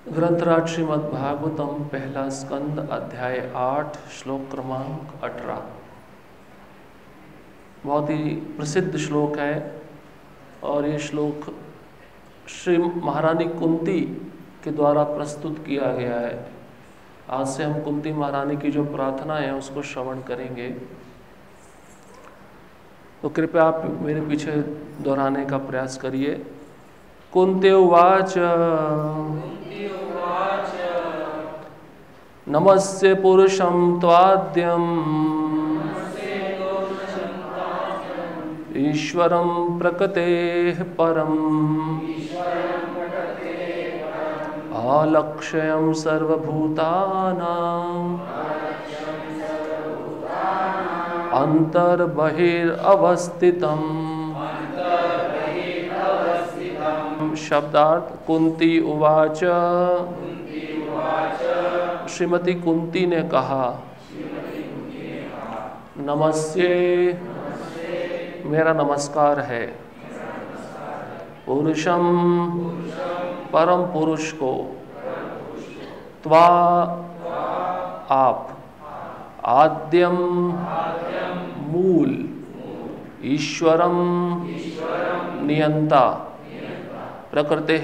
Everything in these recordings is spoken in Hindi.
ग्रंथराज श्रीमद् भागवतम पहला स्कंद अध्याय 8 श्लोक क्रमांक 18। बहुत ही प्रसिद्ध श्लोक है और ये श्लोक श्री महारानी कुंती के द्वारा प्रस्तुत किया गया है। आज से हम कुंती महारानी की जो प्रार्थना है उसको श्रवण करेंगे, तो कृपया आप मेरे पीछे दोहराने का प्रयास करिए। कुंती उवाच नमस्ते पुरुषं त्वाद्यम् ईश्वरं प्रकृतेः परम् अलक्ष्यं सर्वभूतानां अंतर्बहिरवस्थितम्। शब्दार्थ कुंती उवाच, श्रीमती कुंती ने कहा, नमस्ते, मेरा नमस्कार है, पुरुषम, परम पुरुष को, त्वा, आप, आद्यम, मूल, ईश्वरम, नियंता, प्रकृति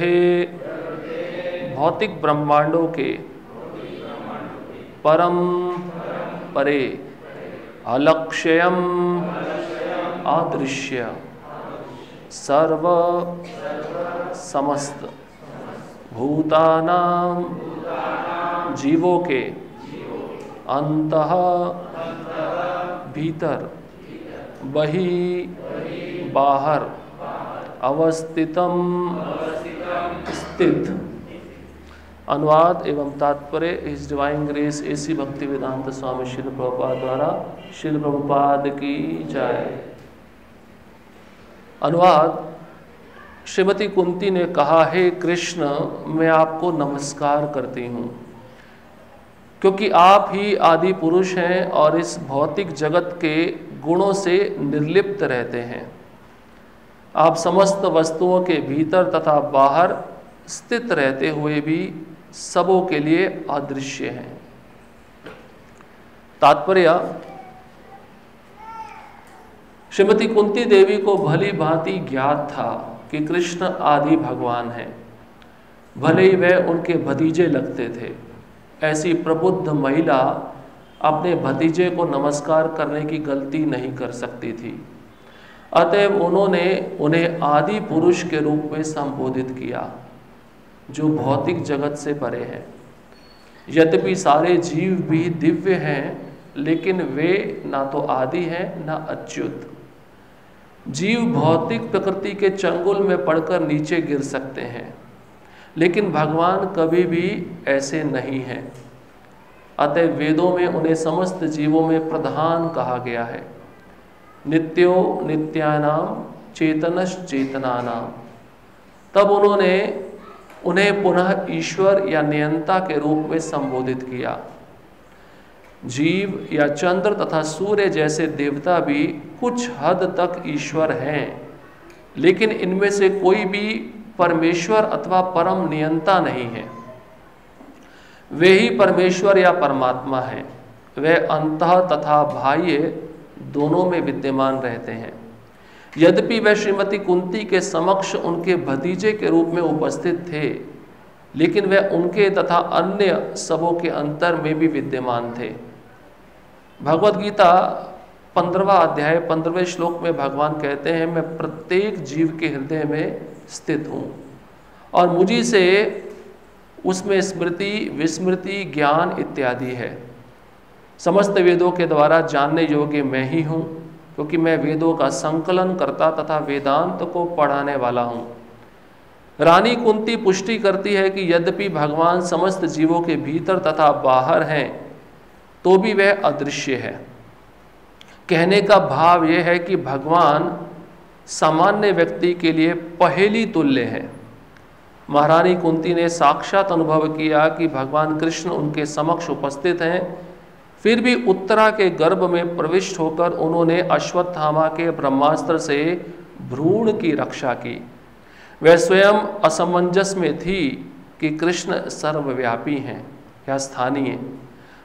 भौतिक ब्रह्मांडों के, परम, परे, अलक्ष्यम, अदृश्य, सर्व, समस्त, भूतानां, जीवों के, अंतः, भीतर, बहि, बाहर, अवस्थितम, स्थित। अनुवाद एवं तात्पर्य इस डिवाइन ग्रेस एसी भक्ति वेदांत स्वामी श्रील प्रभुपाद द्वारा। श्रील प्रभुपाद की जय। अनुवाद, श्रीमती कुंती ने कहा, हे कृष्ण, मैं आपको नमस्कार करती हूँ क्योंकि आप ही आदि पुरुष हैं और इस भौतिक जगत के गुणों से निर्लिप्त रहते हैं। आप समस्त वस्तुओं के भीतर तथा बाहर स्थित रहते हुए भी सबों के लिए अदृश्य हैं। तात्पर्य, श्रीमती कुंती देवी को भली भांति ज्ञात था कि कृष्ण आदि भगवान हैं, भले ही वह उनके भतीजे लगते थे। ऐसी प्रबुद्ध महिला अपने भतीजे को नमस्कार करने की गलती नहीं कर सकती थी। अतएव उन्होंने उन्हें आदि पुरुष के रूप में संबोधित किया जो भौतिक जगत से परे है। यद्यपि सारे जीव भी दिव्य हैं, लेकिन वे ना तो आदि हैं ना अच्युत। जीव भौतिक प्रकृति के चंगुल में पड़कर नीचे गिर सकते हैं, लेकिन भगवान कभी भी ऐसे नहीं हैं। अतः वेदों में उन्हें समस्त जीवों में प्रधान कहा गया है। नित्यो नित्यानाम चेतनश्च चेतनानाम। तब उन्होंने उन्हें पुनः ईश्वर या नियंता के रूप में संबोधित किया। जीव या चंद्र तथा सूर्य जैसे देवता भी कुछ हद तक ईश्वर हैं, लेकिन इनमें से कोई भी परमेश्वर अथवा परम नियंता नहीं है। वे ही परमेश्वर या परमात्मा हैं। वे अंतः तथा बाह्य दोनों में विद्यमान रहते हैं। यद्यपि वे श्रीमती कुंती के समक्ष उनके भतीजे के रूप में उपस्थित थे, लेकिन वे उनके तथा अन्य सबों के अंतर में भी विद्यमान थे। भगवद गीता 15वां अध्याय 15वें श्लोक में भगवान कहते हैं, मैं प्रत्येक जीव के हृदय में स्थित हूँ और मुझी से उसमें स्मृति, विस्मृति, ज्ञान इत्यादि है। समस्त वेदों के द्वारा जानने योग्य मैं ही हूँ, क्योंकि मैं वेदों का संकलन करता तथा वेदांत को पढ़ाने वाला हूँ। रानी कुंती पुष्टि करती है कि यद्यपि भगवान समस्त जीवों के भीतर तथा बाहर हैं, तो भी वह अदृश्य है। कहने का भाव यह है कि भगवान सामान्य व्यक्ति के लिए पहेली तुल्य है। महारानी कुंती ने साक्षात अनुभव किया कि भगवान कृष्ण उनके समक्ष उपस्थित हैं, फिर भी उत्तरा के गर्भ में प्रविष्ट होकर उन्होंने अश्वत्थामा के ब्रह्मास्त्र से भ्रूण की रक्षा की। वह स्वयं असमंजस में थी कि कृष्ण सर्वव्यापी हैं या स्थानीय।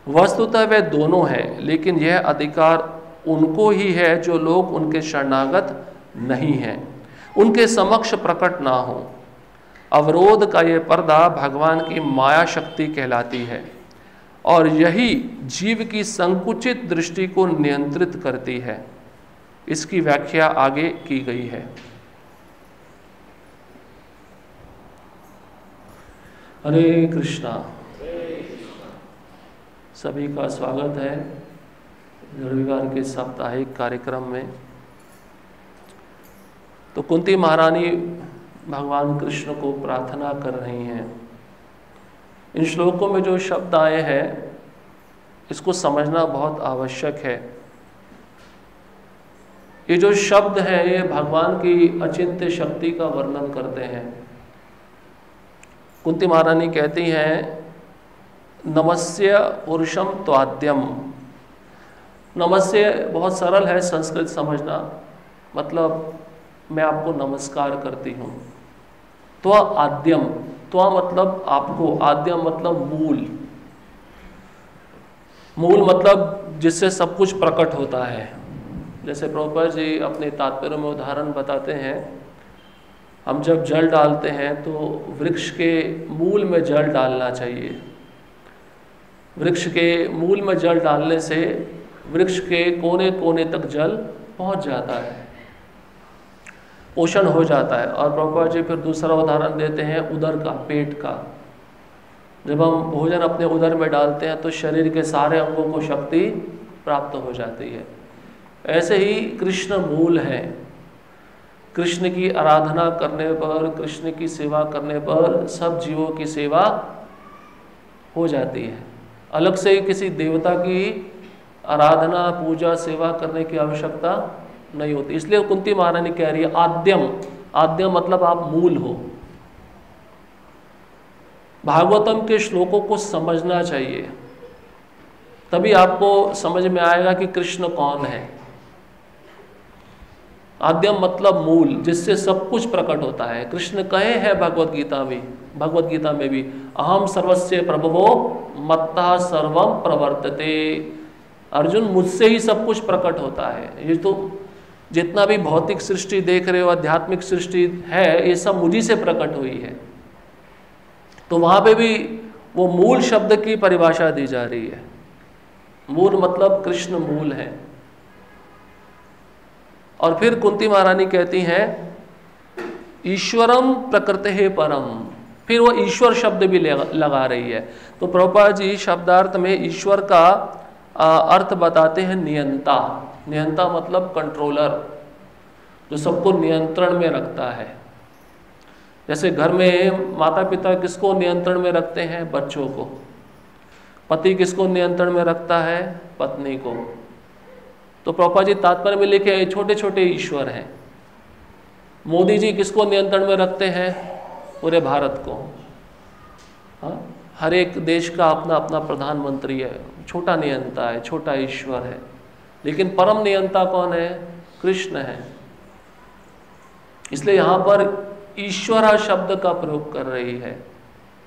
वस्तुतः वे दोनों हैं, लेकिन यह अधिकार उनको ही है जो लोग उनके शरणागत नहीं हैं, उनके समक्ष प्रकट ना हो। अवरोध का यह पर्दा भगवान की माया शक्ति कहलाती है और यही जीव की संकुचित दृष्टि को नियंत्रित करती है। इसकी व्याख्या आगे की गई है। हरे कृष्णा। सभी का स्वागत है रविवार के साप्ताहिक कार्यक्रम में। तो कुंती महारानी भगवान कृष्ण को प्रार्थना कर रही हैं। इन श्लोकों में जो शब्द आए हैं इसको समझना बहुत आवश्यक है। ये जो शब्द हैं ये भगवान की अचिंत्य शक्ति का वर्णन करते हैं। कुंती महारानी कहती हैं, नमस्य पुरुषम त्वाद्यम। नमस्य बहुत सरल है संस्कृत समझना, मतलब मैं आपको नमस्कार करती हूँ। त्वा आद्यम, त्वा मतलब आपको, आद्यम मतलब मूल, मूल मतलब जिससे सब कुछ प्रकट होता है। जैसे प्रभुपाद जी अपने तात्पर्य में उदाहरण बताते हैं, हम जब जल डालते हैं तो वृक्ष के मूल में जल डालना चाहिए। वृक्ष के मूल में जल डालने से वृक्ष के कोने कोने तक जल पहुंच जाता है, पोषण हो जाता है। और प्रभुपाद जी फिर दूसरा उदाहरण देते हैं उदर का, पेट का। जब हम भोजन अपने उदर में डालते हैं तो शरीर के सारे अंगों को शक्ति प्राप्त हो जाती है। ऐसे ही कृष्ण मूल है। कृष्ण की आराधना करने पर, कृष्ण की सेवा करने पर सब जीवों की सेवा हो जाती है। अलग से किसी देवता की आराधना, पूजा, सेवा करने की आवश्यकता नहीं होती। इसलिए कुंती महारानी कह रही है आद्यम। आद्यम मतलब आप मूल हो। भागवतम के श्लोकों को समझना चाहिए, तभी आपको समझ में आएगा कि कृष्ण कौन है। आद्यम मतलब मूल, जिससे सब कुछ प्रकट होता है। कृष्ण कहे हैं भगवत गीता में भी अहम सर्वस्य प्रभवो मत्तः सर्वम प्रवर्तते। अर्जुन, मुझसे ही सब कुछ प्रकट होता है। ये तो जितना भी भौतिक सृष्टि देख रहे हो, आध्यात्मिक सृष्टि है, ये सब मुझी से प्रकट हुई है। तो वहां पे भी वो मूल शब्द की परिभाषा दी जा रही है। मूल मतलब कृष्ण मूल है। और फिर कुंती महारानी कहती हैं ईश्वरम प्रकृते परम। फिर वो ईश्वर शब्द भी लगा रही है। तो प्रभुपाद जी शब्दार्थ में ईश्वर का अर्थ बताते हैं नियंता। नियंता मतलब कंट्रोलर, जो सबको नियंत्रण में रखता है। जैसे घर में माता पिता किसको नियंत्रण में रखते हैं? बच्चों को। पति किसको नियंत्रण में रखता है? पत्नी को। तो प्रभुपाद जी तात्पर्य में लिखे छोटे छोटे ईश्वर हैं। मोदी जी किसको नियंत्रण में रखते हैं? पूरे भारत को। हाँ, हर एक देश का अपना अपना प्रधानमंत्री है, छोटा नियंता है, छोटा ईश्वर है। लेकिन परम नियंता कौन है? कृष्ण है। इसलिए यहाँ पर ईश्वर शब्द का प्रयोग कर रही है।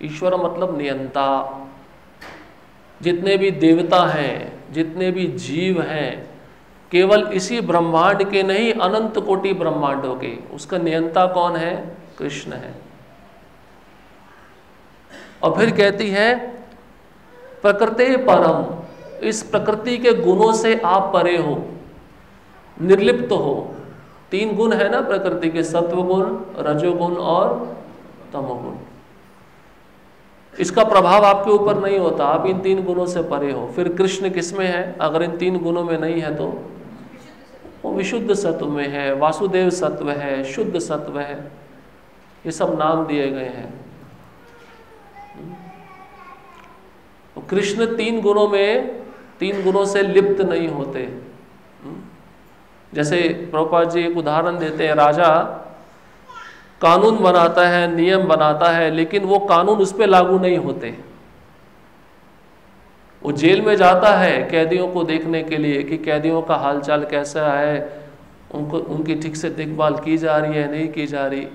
ईश्वर मतलब नियंता। जितने भी देवता हैं, जितने भी जीव हैं, केवल इसी ब्रह्मांड के नहीं, अनंत कोटि ब्रह्मांडों के, उसका नियंता कौन है? कृष्ण है। और फिर कहती है प्रकृते परम। इस प्रकृति के गुणों से आप परे हो, निर्लिप्त हो। 3 गुण है ना प्रकृति के, सत्वगुण, रजोगुण और तमोगुण। इसका प्रभाव आपके ऊपर नहीं होता, आप इन 3 गुणों से परे हो। फिर कृष्ण किसमें है? अगर इन 3 गुणों में नहीं है तो वो विशुद्ध सत्व में है, वासुदेव सत्व है, शुद्ध सत्व है। ये सब नाम दिए गए हैं। तो कृष्ण 3 गुणों में, 3 गुणों से लिप्त नहीं होते। जैसे प्रभुपाद जी एक उदाहरण देते हैं, राजा कानून बनाता है, नियम बनाता है, लेकिन वो कानून उस पर लागू नहीं होते। वो जेल में जाता है कैदियों को देखने के लिए कि कैदियों का हालचाल कैसा है, उनकी ठीक से देखभाल की जा रही है, नहीं की जा रही।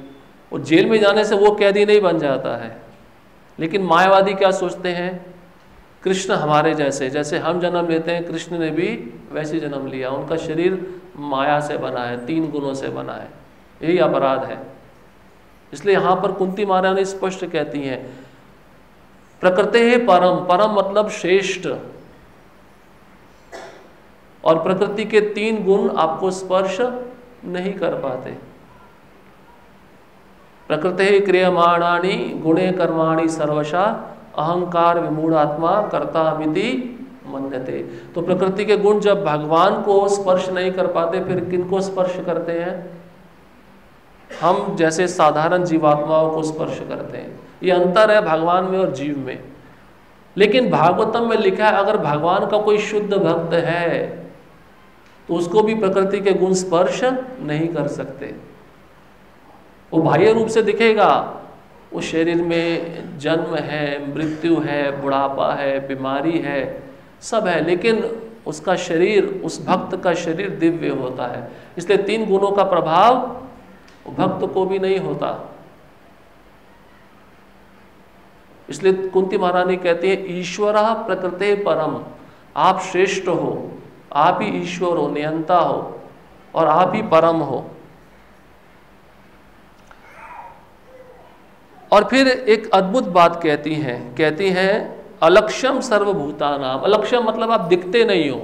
वो जेल में जाने से वो कैदी नहीं बन जाता है। लेकिन मायावादी क्या सोचते हैं, कृष्ण हमारे जैसे, जैसे हम जन्म लेते हैं कृष्ण ने भी वैसे जन्म लिया, उनका शरीर माया से बना है, 3 गुणों से बना है, यही अपराध है। इसलिए यहाँ पर कुंती महारानी स्पष्ट कहती हैं प्रकृति है परम, परम मतलब श्रेष्ठ, और प्रकृति के 3 गुण आपको स्पर्श नहीं कर पाते। प्रकृति क्रियमाणानि गुणे कर्माणि सर्वशा अहंकार विमूढ़ात्मा कर्तामिति मन्यते। तो प्रकृति के गुण जब भगवान को स्पर्श नहीं कर पाते, फिर किनको स्पर्श करते हैं? हम जैसे साधारण जीवात्माओं को स्पर्श करते हैं। ये अंतर है भगवान में और जीव में। लेकिन भागवतम में लिखा है अगर भगवान का कोई शुद्ध भक्त है तो उसको भी प्रकृति के गुण स्पर्श नहीं कर सकते। वो बाह्य रूप से दिखेगा, उस शरीर में जन्म है, मृत्यु है, बुढ़ापा है, बीमारी है, सब है, लेकिन उसका शरीर, उस भक्त का शरीर दिव्य होता है। इसलिए 3 गुणों का प्रभाव भक्त को भी नहीं होता। इसलिए कुंती महारानी कहती है ईश्वरः प्रकृते परम, आप श्रेष्ठ हो, आप ही ईश्वर हो, नियंता हो, और आप ही परम हो। और फिर एक अद्भुत बात कहती हैं अलक्ष्यम सर्वभूतानाम। अलक्ष्यम मतलब आप दिखते नहीं हो,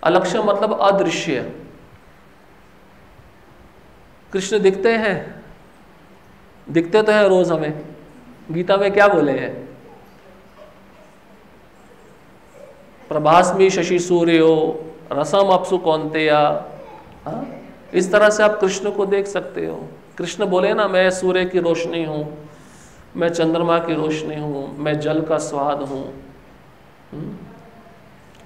अलक्ष्यम मतलब अदृश्य। कृष्ण दिखते हैं, दिखते तो है रोज हमें। गीता में क्या बोले हैं? प्रभास्मि शशि सूर्यो रसम अपसु कौन्तेया। इस तरह से आप कृष्ण को देख सकते हो। कृष्ण बोले ना, मैं सूर्य की रोशनी हूँ, मैं चंद्रमा की रोशनी हूँ, मैं जल का स्वाद हूँ।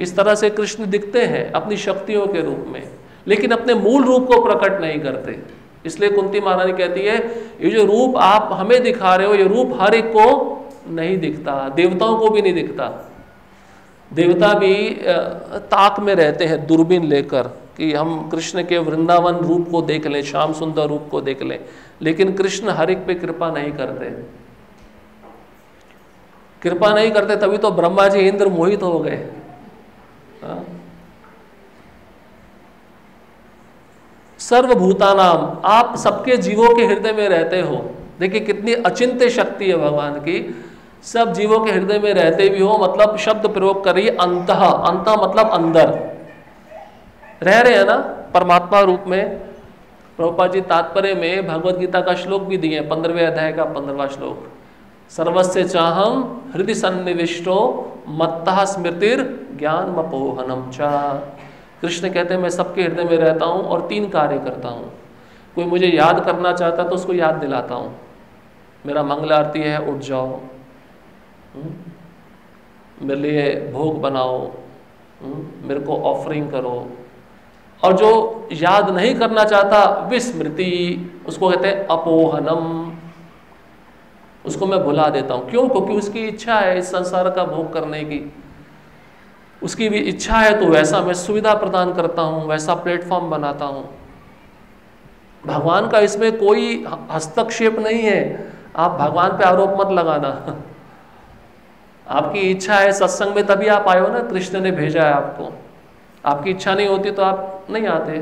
इस तरह से कृष्ण दिखते हैं अपनी शक्तियों के रूप में, लेकिन अपने मूल रूप को प्रकट नहीं करते। इसलिए कुंती महारानी कहती है ये जो रूप आप हमें दिखा रहे हो, ये रूप हर एक को नहीं दिखता, देवताओं को भी नहीं दिखता। देवता भी ताक में रहते हैं दूरबीन लेकर कि हम कृष्ण के वृंदावन रूप को देख लें, श्याम सुंदर रूप को देख लें, लेकिन कृष्ण हर एक पे कृपा नहीं करते। कृपा नहीं करते, तभी तो ब्रह्मा जी इंद्र मोहित हो गए। सर्वभूतानाम, आप सबके जीवों के हृदय में रहते हो। देखिए कितनी अचिंत्य शक्ति है भगवान की। सब जीवों के हृदय में रहते भी हो, मतलब शब्द प्रयोग कर रही है अंतः। अंतः मतलब अंदर रह रहे हैं ना परमात्मा रूप में। प्रभुपाद जी तात्पर्य में भगवद गीता का श्लोक भी दिए, 15वें अध्याय का 15वां श्लोक। सर्वस्य चाहम हृदय सन्निविष्टो मत्तः स्मृतिर ज्ञान मपोहनम चा। कृष्ण कहते हैं मैं सबके हृदय में रहता हूँ और 3 कार्य करता हूँ। कोई मुझे याद करना चाहता है तो उसको याद दिलाता हूँ। मेरा मंगल आरती है, उठ जाओ, मेरे लिए भोग बनाओ, मेरे को ऑफरिंग करो। और जो याद नहीं करना चाहता विस्मृति, उसको कहते हैं अपोहनम, उसको मैं भुला देता हूँ। क्यों? क्योंकि उसकी इच्छा है इस संसार का भोग करने की, उसकी भी इच्छा है, तो वैसा मैं सुविधा प्रदान करता हूँ, वैसा प्लेटफॉर्म बनाता हूँ। भगवान का इसमें कोई हस्तक्षेप नहीं है। आप भगवान पे आरोप मत लगाना। आपकी इच्छा है सत्संग में, तभी आप आए हो ना, कृष्ण ने भेजा है आपको। आपकी इच्छा नहीं होती तो आप नहीं आते।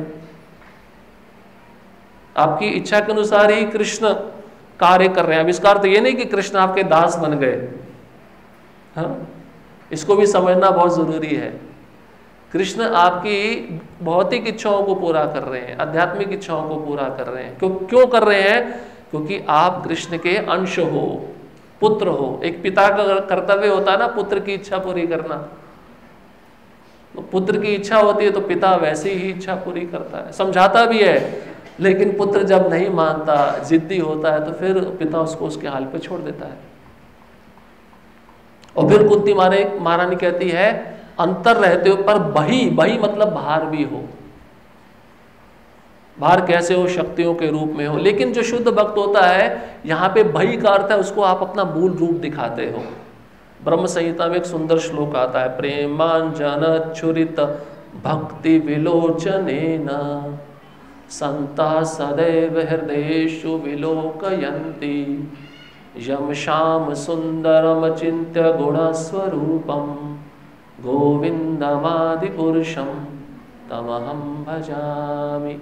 आपकी इच्छा के अनुसार ही कृष्ण कार्य कर रहे हैं। अब इसका अर्थ ये नहीं कि कृष्ण आपके दास बन गए। हाँ, इसको भी समझना बहुत जरूरी है। कृष्ण आपकी भौतिक इच्छाओं को पूरा कर रहे हैं, आध्यात्मिक इच्छाओं को पूरा कर रहे हैं। क्यों कर रहे हैं? क्योंकि आप कृष्ण के अंश हो, पुत्र हो। एक पिता का कर्तव्य होता है ना पुत्र की इच्छा पूरी करना। तो पुत्र की इच्छा होती है तो पिता वैसे ही इच्छा पूरी करता है, समझाता भी है। लेकिन पुत्र जब नहीं मानता, जिद्दी होता है, तो फिर पिता उसको उसके हाल पे छोड़ देता है। और फिर कुंती महारानी कहती है अंतर रहते हो पर बही मतलब बाहर भी हो। बाहर कैसे हो? शक्तियों के रूप में हो। लेकिन जो शुद्ध भक्त होता है, यहाँ पे बही का अर्थ है उसको आप अपना मूल रूप दिखाते हो। ब्रह्म संहिता में एक सुंदर श्लोक आता है, प्रेमांजन छुरित भक्ति विलोचनेन संता सदैव हृदयेषु विलोकयन्ति यम श्याम सुंदरम चिंत्य गुणस्वरूपम गोविंदमादि पुरुषम तमहम भजामि।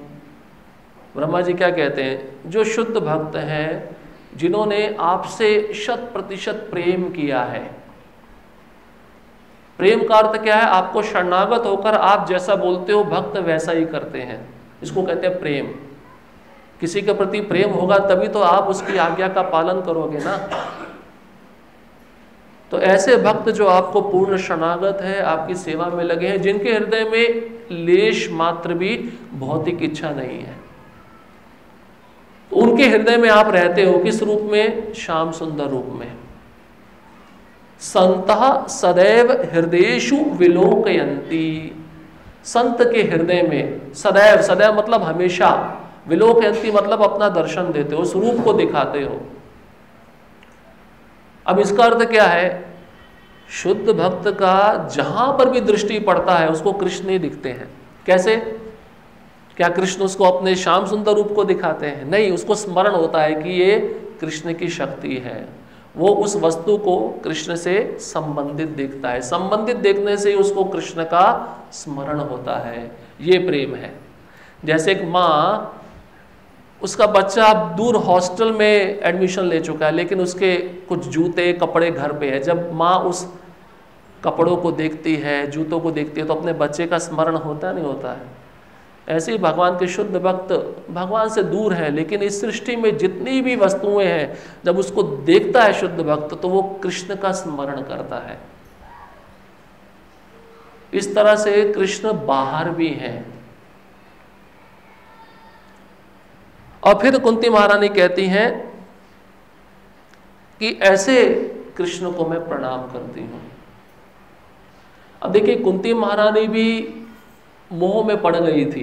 ब्रह्मा जी क्या कहते हैं? जो शुद्ध भक्त हैं, जिन्होंने आपसे 100% प्रेम किया है। प्रेम का अर्थ क्या है? आपको शरणागत होकर आप जैसा बोलते हो भक्त वैसा ही करते हैं, इसको कहते हैं प्रेम। किसी के प्रति प्रेम होगा तभी तो आप उसकी आज्ञा का पालन करोगे ना। तो ऐसे भक्त जो आपको पूर्ण शरणागत है, आपकी सेवा में लगे हैं, जिनके हृदय में लेश मात्र भी भौतिक इच्छा नहीं है, तो उनके हृदय में आप रहते हो किस रूप में? श्याम सुंदर रूप में। संतः सदैव हृदयेषु विलोकयन्ति। संत के हृदय में सदैव, सदैव मतलब हमेशा, विलोकयन्ति मतलब अपना दर्शन देते हो, स्वरूप को दिखाते हो। अब इसका अर्थ क्या है? शुद्ध भक्त का जहां पर भी दृष्टि पड़ता है उसको कृष्ण ही दिखते हैं। कैसे? क्या कृष्ण उसको अपने श्याम सुंदर रूप को दिखाते हैं? नहीं, उसको स्मरण होता है कि ये कृष्ण की शक्ति है। वो उस वस्तु को कृष्ण से संबंधित देखता है, संबंधित देखने से ही उसको कृष्ण का स्मरण होता है। ये प्रेम है। जैसे एक माँ, उसका बच्चा दूर हॉस्टल में एडमिशन ले चुका है, लेकिन उसके कुछ जूते कपड़े घर पे है। जब माँ उस कपड़ों को देखती है, जूतों को देखती है, तो अपने बच्चे का स्मरण होता नहीं होता है? ऐसे ही भगवान के शुद्ध भक्त भगवान से दूर है, लेकिन इस सृष्टि में जितनी भी वस्तुएं हैं, जब उसको देखता है शुद्ध भक्त तो वो कृष्ण का स्मरण करता है। इस तरह से कृष्ण बाहर भी हैं। और फिर कुंती महारानी कहती हैं कि ऐसे कृष्ण को मैं प्रणाम करती हूं। अब देखिए, कुंती महारानी भी मोह में पड़ गई थी।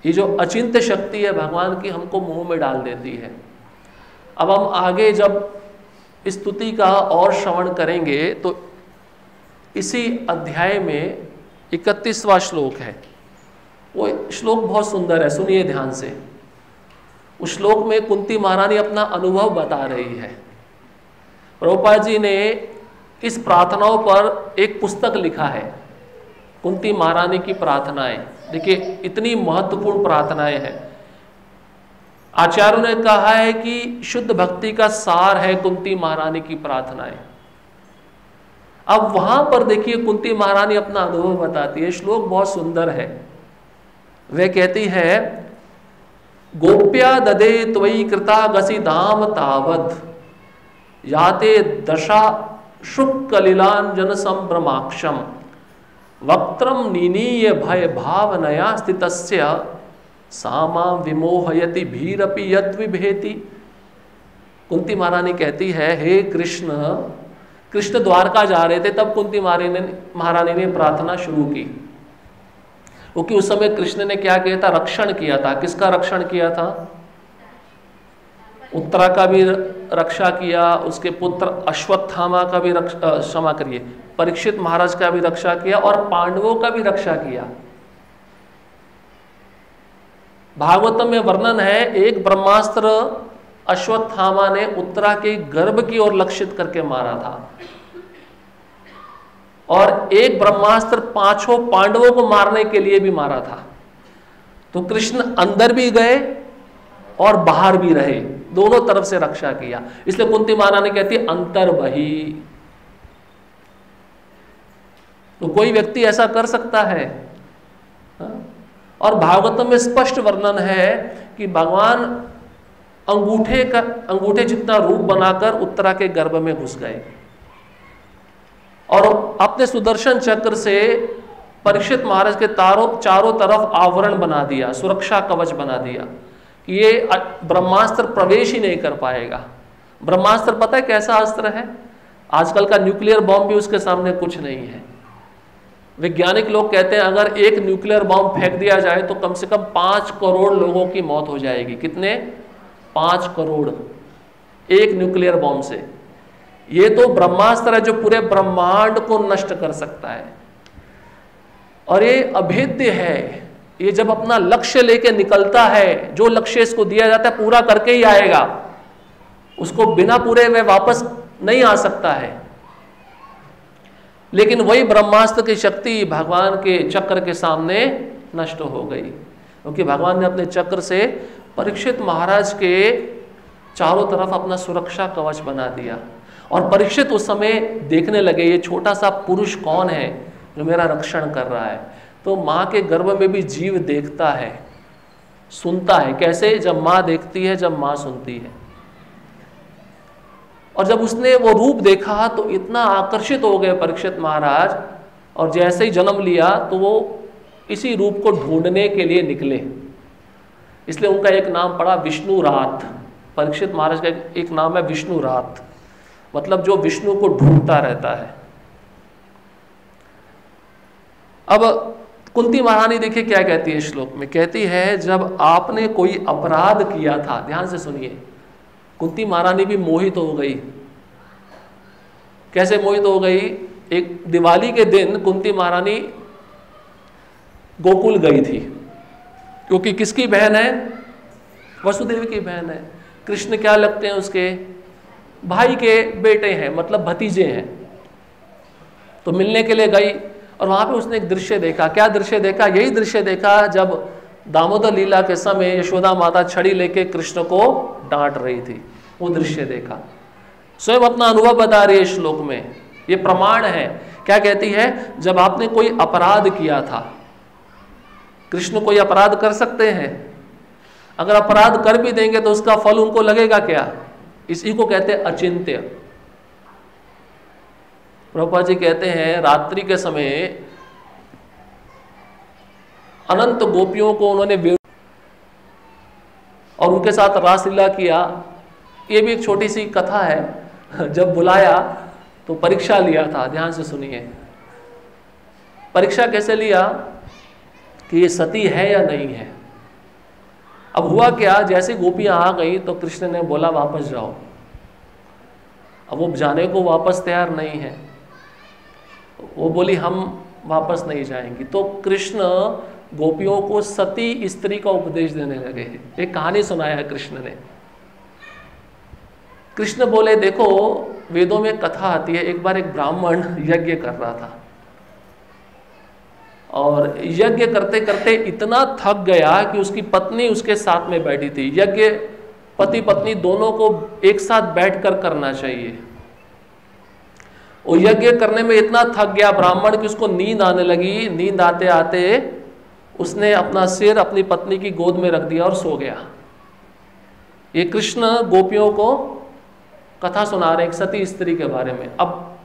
ये जो अचिंत्य शक्ति है भगवान की, हमको मोह में डाल देती है। अब हम आगे जब स्तुति का और श्रवण करेंगे तो इसी अध्याय में 31वां श्लोक है। वो श्लोक बहुत सुंदर है, सुनिए ध्यान से। उस श्लोक में कुंती महारानी अपना अनुभव बता रही है। प्रभुपाद जी ने इस प्रार्थनाओं पर एक पुस्तक लिखा है, कुंती महारानी की प्रार्थनाएं। देखिए, इतनी महत्वपूर्ण प्रार्थनाएं हैं। आचार्यों ने कहा है कि शुद्ध भक्ति का सार है कुंती महारानी की प्रार्थनाएं। अब वहां पर देखिए, कुंती महारानी अपना अनुभव बताती है। श्लोक बहुत सुंदर है। वह कहती है, गोप्या ददे त्वयि कृता गसी धाम तावद याते दशा शुक्कलिलांजन संभ्रमाक्षम वक्त्रम नीनीय भय भावनया स्थितस्य सामा विमोहयति भीरपि यद विभेति। कुंती महारानी कहती है, हे कृष्ण, कृष्ण द्वारका जा रहे थे, तब कुंती महारानी ने प्रार्थना शुरू की। क्योंकि उस समय कृष्ण ने क्या किया था? रक्षण किया था। किसका रक्षण किया था? उत्तरा का भी रक्षा किया, उसके पुत्र अश्वत्थामा का भी क्षमा करिए, परीक्षित महाराज का भी रक्षा किया, और पांडवों का भी रक्षा किया। भागवतम में वर्णन है, एक ब्रह्मास्त्र अश्वत्थामा ने उत्तरा के गर्भ की ओर लक्षित करके मारा था, और एक ब्रह्मास्त्र 5 पांडवों को मारने के लिए भी मारा था। तो कृष्ण अंदर भी गए और बाहर भी रहे, दोनों तरफ से रक्षा किया। इसलिए कुंती महारानी कहती है, अंतर बही। तो कोई व्यक्ति ऐसा कर सकता है? और भागवतम में स्पष्ट वर्णन है कि भगवान अंगूठे जितना रूप बनाकर उत्तरा के गर्भ में घुस गए और अपने सुदर्शन चक्र से परीक्षित महाराज के चारों तरफ आवरण बना दिया, सुरक्षा कवच बना दिया कि ये ब्रह्मास्त्र प्रवेश ही नहीं कर पाएगा। ब्रह्मास्त्र पता है कैसा अस्त्र है? आजकल का न्यूक्लियर बॉम्ब भी उसके सामने कुछ नहीं है। वैज्ञानिक लोग कहते हैं अगर एक न्यूक्लियर बॉम्ब फेंक दिया जाए तो कम से कम 5 करोड़ लोगों की मौत हो जाएगी। कितने? 5 करोड़ एक न्यूक्लियर बॉम्ब से। ये तो ब्रह्मास्त्र है जो पूरे ब्रह्मांड को नष्ट कर सकता है, और ये अभेद्य है। ये जब अपना लक्ष्य लेके निकलता है, जो लक्ष्य इसको दिया जाता है पूरा करके ही आएगा। उसको बिना पूरे में वापस नहीं आ सकता है। लेकिन वही ब्रह्मास्त्र की शक्ति भगवान के चक्र के सामने नष्ट हो गई, क्योंकि भगवान ने अपने चक्र से परीक्षित महाराज के चारों तरफ अपना सुरक्षा कवच बना दिया। और परीक्षित उस समय देखने लगे ये छोटा सा पुरुष कौन है जो मेरा रक्षण कर रहा है। तो माँ के गर्भ में भी जीव देखता है, सुनता है। कैसे? जब माँ देखती है, जब माँ सुनती है। और जब उसने वो रूप देखा तो इतना आकर्षित हो गए परीक्षित महाराज, और जैसे ही जन्म लिया तो वो इसी रूप को ढूंढने के लिए निकले। इसलिए उनका एक नाम पड़ा विष्णु रात। परीक्षित महाराज का एक नाम है विष्णु रात, मतलब जो विष्णु को ढूंढता रहता है। अब कुंती महारानी देखिए क्या कहती है श्लोक में, कहती है जब आपने कोई अपराध किया था, ध्यान से सुनिए, कुंती महारानी भी मोहित हो गई। कैसे मोहित हो गई? एक दिवाली के दिन कुंती महारानी गोकुल गई थी, क्योंकि किसकी बहन है? वसुदेव की बहन है। कृष्ण क्या लगते हैं उसके? भाई के बेटे हैं, मतलब भतीजे हैं। तो मिलने के लिए गई और वहां पे उसने एक दृश्य देखा। क्या दृश्य देखा? यही दृश्य देखा जब दामोदर लीला के समय यशोदा माता छड़ी लेके कृष्ण को डांट रही थी। वो दृश्य देखा। स्वयं अपना अनुभव बता रही है श्लोक में, ये प्रमाण है। क्या कहती है? जब आपने कोई अपराध किया था। कृष्ण कोई अपराध कर सकते हैं? अगर अपराध कर भी देंगे तो उसका फल उनको लगेगा क्या? इसी को कहते हैं अचिंत्य। प्रभुपाद जी कहते हैं रात्रि के समय अनंत गोपियों को उन्होंने और उनके साथ रासलीला किया। ये भी एक छोटी सी कथा है। जब बुलाया तो परीक्षा लिया था, ध्यान से सुनिए। परीक्षा कैसे लिया कि ये सती है या नहीं है। अब हुआ क्या, जैसे गोपियां आ गई तो कृष्ण ने बोला वापस जाओ। अब वो जाने को वापस तैयार नहीं है। वो बोली हम वापस नहीं जाएंगी। तो कृष्ण गोपियों को सती स्त्री का उपदेश देने लगे। एक कहानी सुनाया है कृष्ण ने। कृष्ण बोले देखो वेदों में कथा आती है, एक बार एक ब्राह्मण यज्ञ कर रहा था और यज्ञ करते करते इतना थक गया कि उसकी पत्नी उसके साथ में बैठी थी। यज्ञ पति पत्नी दोनों को एक साथ बैठकर करना चाहिए। वो यज्ञ करने में इतना थक गया ब्राह्मण कि उसको नींद आने लगी। नींद आते आते उसने अपना सिर अपनी पत्नी की गोद में रख दिया और सो गया। ये कृष्ण गोपियों को कथा सुना रहे एक सती स्त्री के बारे में। अब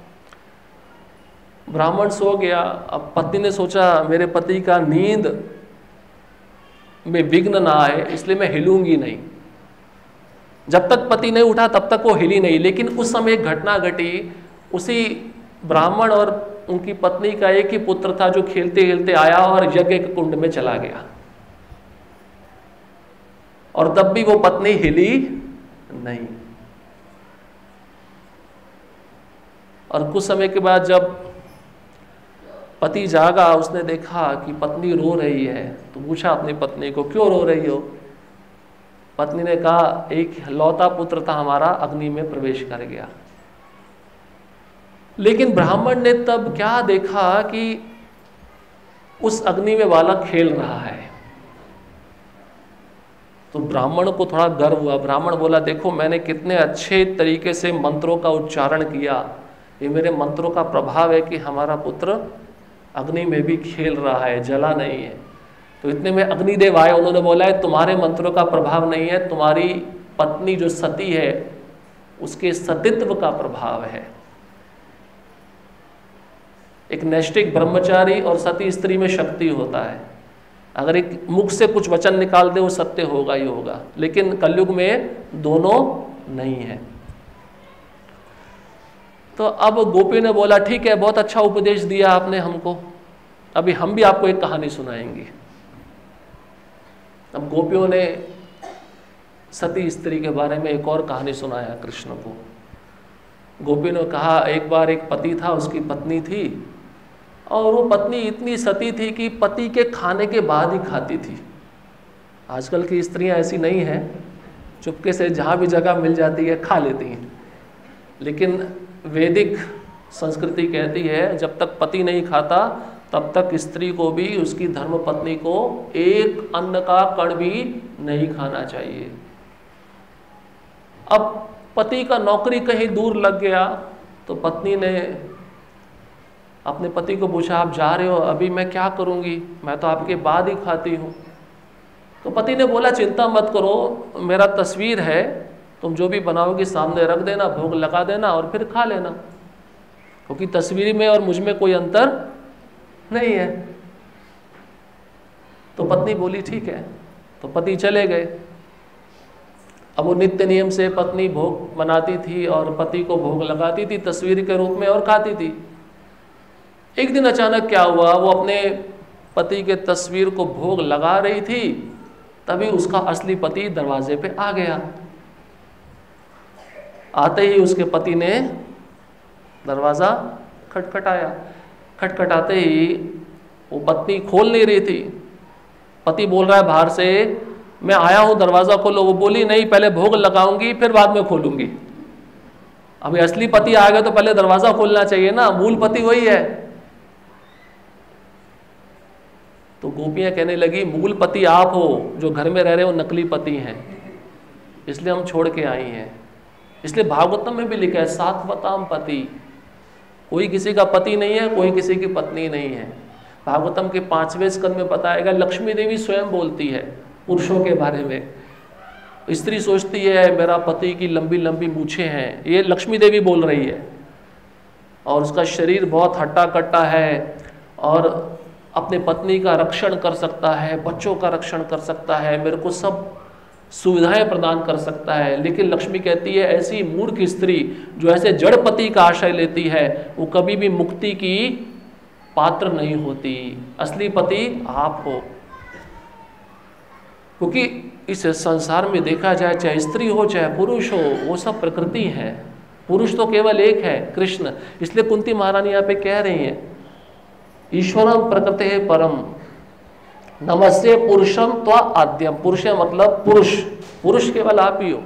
ब्राह्मण सो गया। अब पत्नी ने सोचा मेरे पति का नींद में विघ्न ना आए, इसलिए मैं हिलूंगी नहीं। जब तक पति नहीं उठा तब तक वो हिली नहीं। लेकिन उस समय एक घटना घटी। उसी ब्राह्मण और उनकी पत्नी का एक ही पुत्र था जो खेलते खेलते आया और यज्ञ के कुंड में चला गया, और तब भी वो पत्नी हिली नहीं। और कुछ समय के बाद जब पति जागा, उसने देखा कि पत्नी रो रही है, तो पूछा अपनी पत्नी को क्यों रो रही हो। पत्नी ने कहा एक लौता पुत्र था हमारा, अग्नि में प्रवेश कर गया। लेकिन ब्राह्मण ने तब क्या देखा कि उस अग्नि में बालक खेल रहा है। तो ब्राह्मण को थोड़ा गर्व हुआ। ब्राह्मण बोला देखो मैंने कितने अच्छे तरीके से मंत्रों का उच्चारण किया, ये मेरे मंत्रों का प्रभाव है कि हमारा पुत्र अग्नि में भी खेल रहा है, जला नहीं है। तो इतने में अग्निदेव आए, उन्होंने बोला है तुम्हारे मंत्रों का प्रभाव नहीं है, तुम्हारी पत्नी जो सती है उसके सतीत्व का प्रभाव है। एक नैष्ठिक ब्रह्मचारी और सती स्त्री में शक्ति होता है। अगर एक मुख से कुछ वचन निकाल दे वो सत्य होगा ही होगा, लेकिन कलयुग में दोनों नहीं है। तो अब गोपी ने बोला ठीक है बहुत अच्छा उपदेश दिया आपने हमको, अभी हम भी आपको एक कहानी सुनाएंगे। अब गोपियों ने सती स्त्री के बारे में एक और कहानी सुनाया कृष्ण को। गोपी ने कहा एक बार एक पति था, उसकी पत्नी थी, और वो पत्नी इतनी सती थी कि पति के खाने के बाद ही खाती थी। आजकल की स्त्रियां ऐसी नहीं हैं, चुपके से जहाँ भी जगह मिल जाती है खा लेती हैं। लेकिन वैदिक संस्कृति कहती है जब तक पति नहीं खाता तब तक स्त्री को भी उसकी धर्मपत्नी को एक अन्न का कण भी नहीं खाना चाहिए। अब पति का नौकरी कहीं दूर लग गया तो पत्नी ने अपने पति को पूछा, आप जा रहे हो, अभी मैं क्या करूंगी, मैं तो आपके बाद ही खाती हूँ। तो पति ने बोला, चिंता मत करो, मेरा तस्वीर है, तुम जो भी बनाओगी सामने रख देना, भोग लगा देना और फिर खा लेना, क्योंकि तस्वीर में और मुझ में कोई अंतर नहीं है। तो पत्नी बोली ठीक है। तो पति चले गए। अब वो नित्य नियम से पत्नी भोग बनाती थी और पति को भोग लगाती थी तस्वीर के रूप में और खाती थी। एक दिन अचानक क्या हुआ, वो अपने पति के तस्वीर को भोग लगा रही थी, तभी उसका असली पति दरवाजे पे आ गया। आते ही उसके पति ने दरवाज़ा खटखटाया। खटखटाते ही वो पत्नी खोल नहीं रही थी। पति बोल रहा है बाहर से, मैं आया हूँ, दरवाज़ा खोलो। वो बोली नहीं, पहले भोग लगाऊंगी फिर बाद में खोलूंगी। अभी असली पति आ गया तो पहले दरवाज़ा खोलना चाहिए ना, मूल पति वही है। तो गोपियाँ कहने लगी, मूल पति आप हो, जो घर में रह रहे हो नकली पति हैं, इसलिए हम छोड़ के आई हैं। इसलिए भागवतम में भी लिखा है सात्वताम पति, कोई किसी का पति नहीं है, कोई किसी की पत्नी नहीं है। भागवतम के 5वें स्कंद में बताएगा, लक्ष्मी देवी स्वयं बोलती है पुरुषों के बारे में। स्त्री सोचती है मेरा पति की लंबी लंबी मूछें हैं, ये लक्ष्मी देवी बोल रही है, और उसका शरीर बहुत हट्टा कट्टा है और अपने पत्नी का रक्षण कर सकता है, बच्चों का रक्षण कर सकता है, मेरे को सब सुविधाएं प्रदान कर सकता है। लेकिन लक्ष्मी कहती है ऐसी मूर्ख स्त्री जो ऐसे जड़ पति का आश्रय लेती है वो कभी भी मुक्ति की पात्र नहीं होती। असली पति आप हो। क्योंकि इस संसार में देखा जाए, चाहे स्त्री हो चाहे पुरुष हो, वो सब प्रकृति है। पुरुष तो केवल एक है, कृष्ण। इसलिए कुंती महारानी यहाँ पे कह रही हैं, ईश्वरम प्रकृति है परम नमस्ते पुरुषम त्वा आद्यम। पुरुष मतलब पुरुष, पुरुष केवल आप ही हो।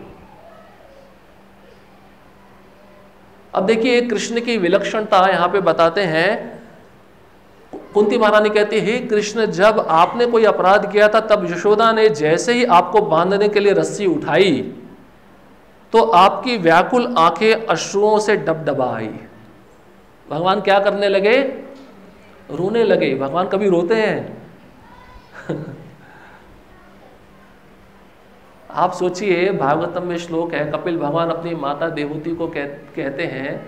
अब देखिए कृष्ण की विलक्षणता यहाँ पे बताते हैं। कुंती महारानी कहती है, हे कृष्ण, जब आपने कोई अपराध किया था तब यशोदा ने जैसे ही आपको बांधने के लिए रस्सी उठाई तो आपकी व्याकुल आंखें अश्रुओं से डबडबा आई। भगवान क्या करने लगे? रोने लगे। भगवान कभी रोते हैं? आप सोचिए, भागवतम में श्लोक है, कपिल भगवान अपनी माता देवहूति को कहते हैं,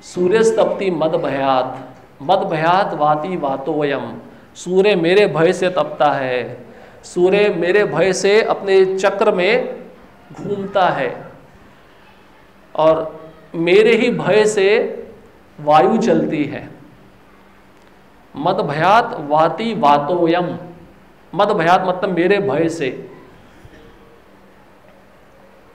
सूर्यस्तप्ति मद भयात, मद भयात वाति वातो वयम। सूर्य मेरे भय से तपता है, सूर्य मेरे भय से अपने चक्र में घूमता है, और मेरे ही भय से वायु चलती है। मद भयात वाति वातोयम। मद भयात मतलब मेरे भय से।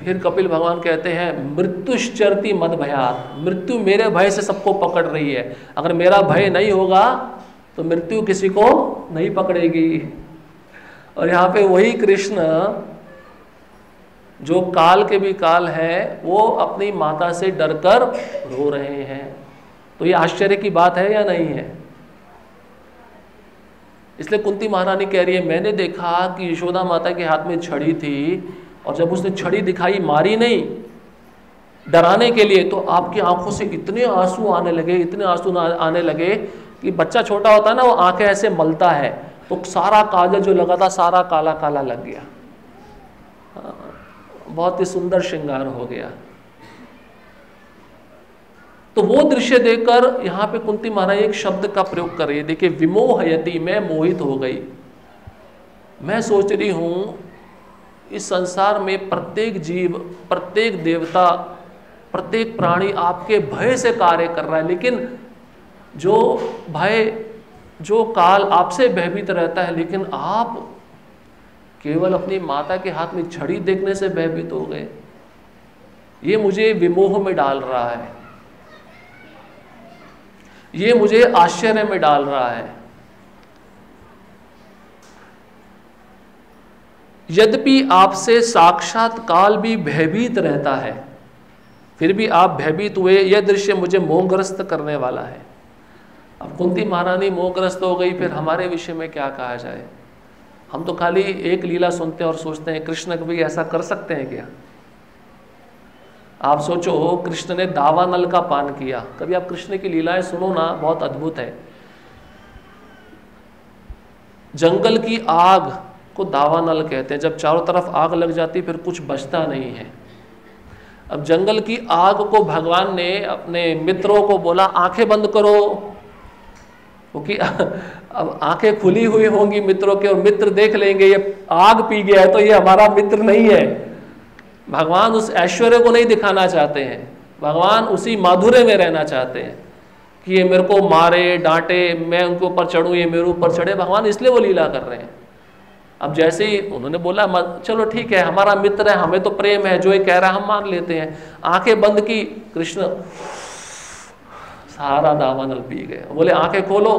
फिर कपिल भगवान कहते हैं, मृत्युश्चरति मद भयात। मृत्यु मेरे भय से सबको पकड़ रही है। अगर मेरा भय नहीं होगा तो मृत्यु किसी को नहीं पकड़ेगी। और यहाँ पे वही कृष्ण जो काल के भी काल है, वो अपनी माता से डरकर रो रहे हैं। तो ये आश्चर्य की बात है या नहीं है? इसलिए कुंती महारानी कह रही है, मैंने देखा कि यशोदा माता के हाथ में छड़ी थी, और जब उसने छड़ी दिखाई, मारी नहीं, डराने के लिए, तो आपकी आंखों से इतने आंसू आने लगे, इतने आंसू आने लगे कि बच्चा छोटा होता है ना, वो आंखें ऐसे मलता है, तो सारा काजल जो लगा था सारा काला काला लग गया। बहुत ही सुंदर श्रृंगार हो गया। तो वो दृश्य देखकर यहाँ पे कुंती महारानी एक शब्द का प्रयोग कर रही है। देखिए, विमोहयति, मैं मोहित हो गई। मैं सोच रही हूँ इस संसार में प्रत्येक जीव, प्रत्येक देवता, प्रत्येक प्राणी आपके भय से कार्य कर रहा है, लेकिन जो भय, जो काल आपसे भयभीत रहता है, लेकिन आप केवल अपनी माता के हाथ में छड़ी देखने से भयभीत हो गए। ये मुझे विमोह में डाल रहा है, ये मुझे आश्चर्य में डाल रहा है। यद्यपि आपसे साक्षात काल भी भयभीत रहता है, फिर भी आप भयभीत हुए, यह दृश्य मुझे मोहग्रस्त करने वाला है। अब कुंती महारानी मोहग्रस्त हो गई, फिर हमारे विषय में क्या कहा जाए। हम तो खाली एक लीला सुनते हैं और सोचते हैं कृष्ण कभी ऐसा कर सकते हैं क्या। आप सोचो, कृष्ण ने दावानल का पान किया। कभी आप कृष्ण की लीलाएं सुनो ना, बहुत अद्भुत है। जंगल की आग को दावानल कहते हैं। जब चारों तरफ आग लग जाती फिर कुछ बचता नहीं है। अब जंगल की आग को भगवान ने अपने मित्रों को बोला आंखें बंद करो, क्योंकि अब आंखें खुली हुई होंगी मित्रों के, और मित्र देख लेंगे ये आग पी गया है तो ये हमारा मित्र नहीं है। भगवान उस ऐश्वर्य को नहीं दिखाना चाहते हैं, भगवान उसी माधुर्य में रहना चाहते हैं कि ये मेरे को मारे डांटे, मैं उनके ऊपर चढ़ूं, ये मेरे ऊपर चढ़े। भगवान इसलिए वो लीला कर रहे हैं। अब जैसे ही उन्होंने बोला चलो ठीक है, हमारा मित्र है, हमें तो प्रेम है, जो ये कह रहा है हम मान लेते हैं। आंखें बंद की, कृष्ण सारा दावानल पी गए। बोले आंखें खोलो,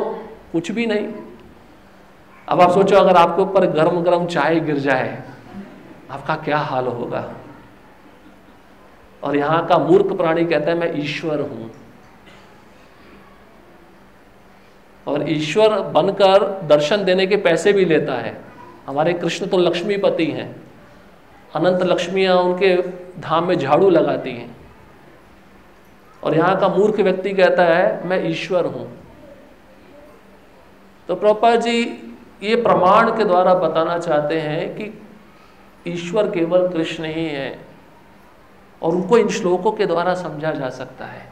कुछ भी नहीं। अब आप सोचो अगर आपके ऊपर गरम गरम चाय गिर जाए, आपका क्या हाल होगा। और यहां का मूर्ख प्राणी कहता है मैं ईश्वर हूं, और ईश्वर बनकर दर्शन देने के पैसे भी लेता है। हमारे कृष्ण तो लक्ष्मीपति हैं, अनंत लक्ष्मियां उनके धाम में झाड़ू लगाती हैं, और यहां का मूर्ख व्यक्ति कहता है मैं ईश्वर हूं। तो प्रभुपाद जी ये प्रमाण के द्वारा बताना चाहते हैं कि ईश्वर केवल कृष्ण ही है, और उनको इन श्लोकों के द्वारा समझा जा सकता है।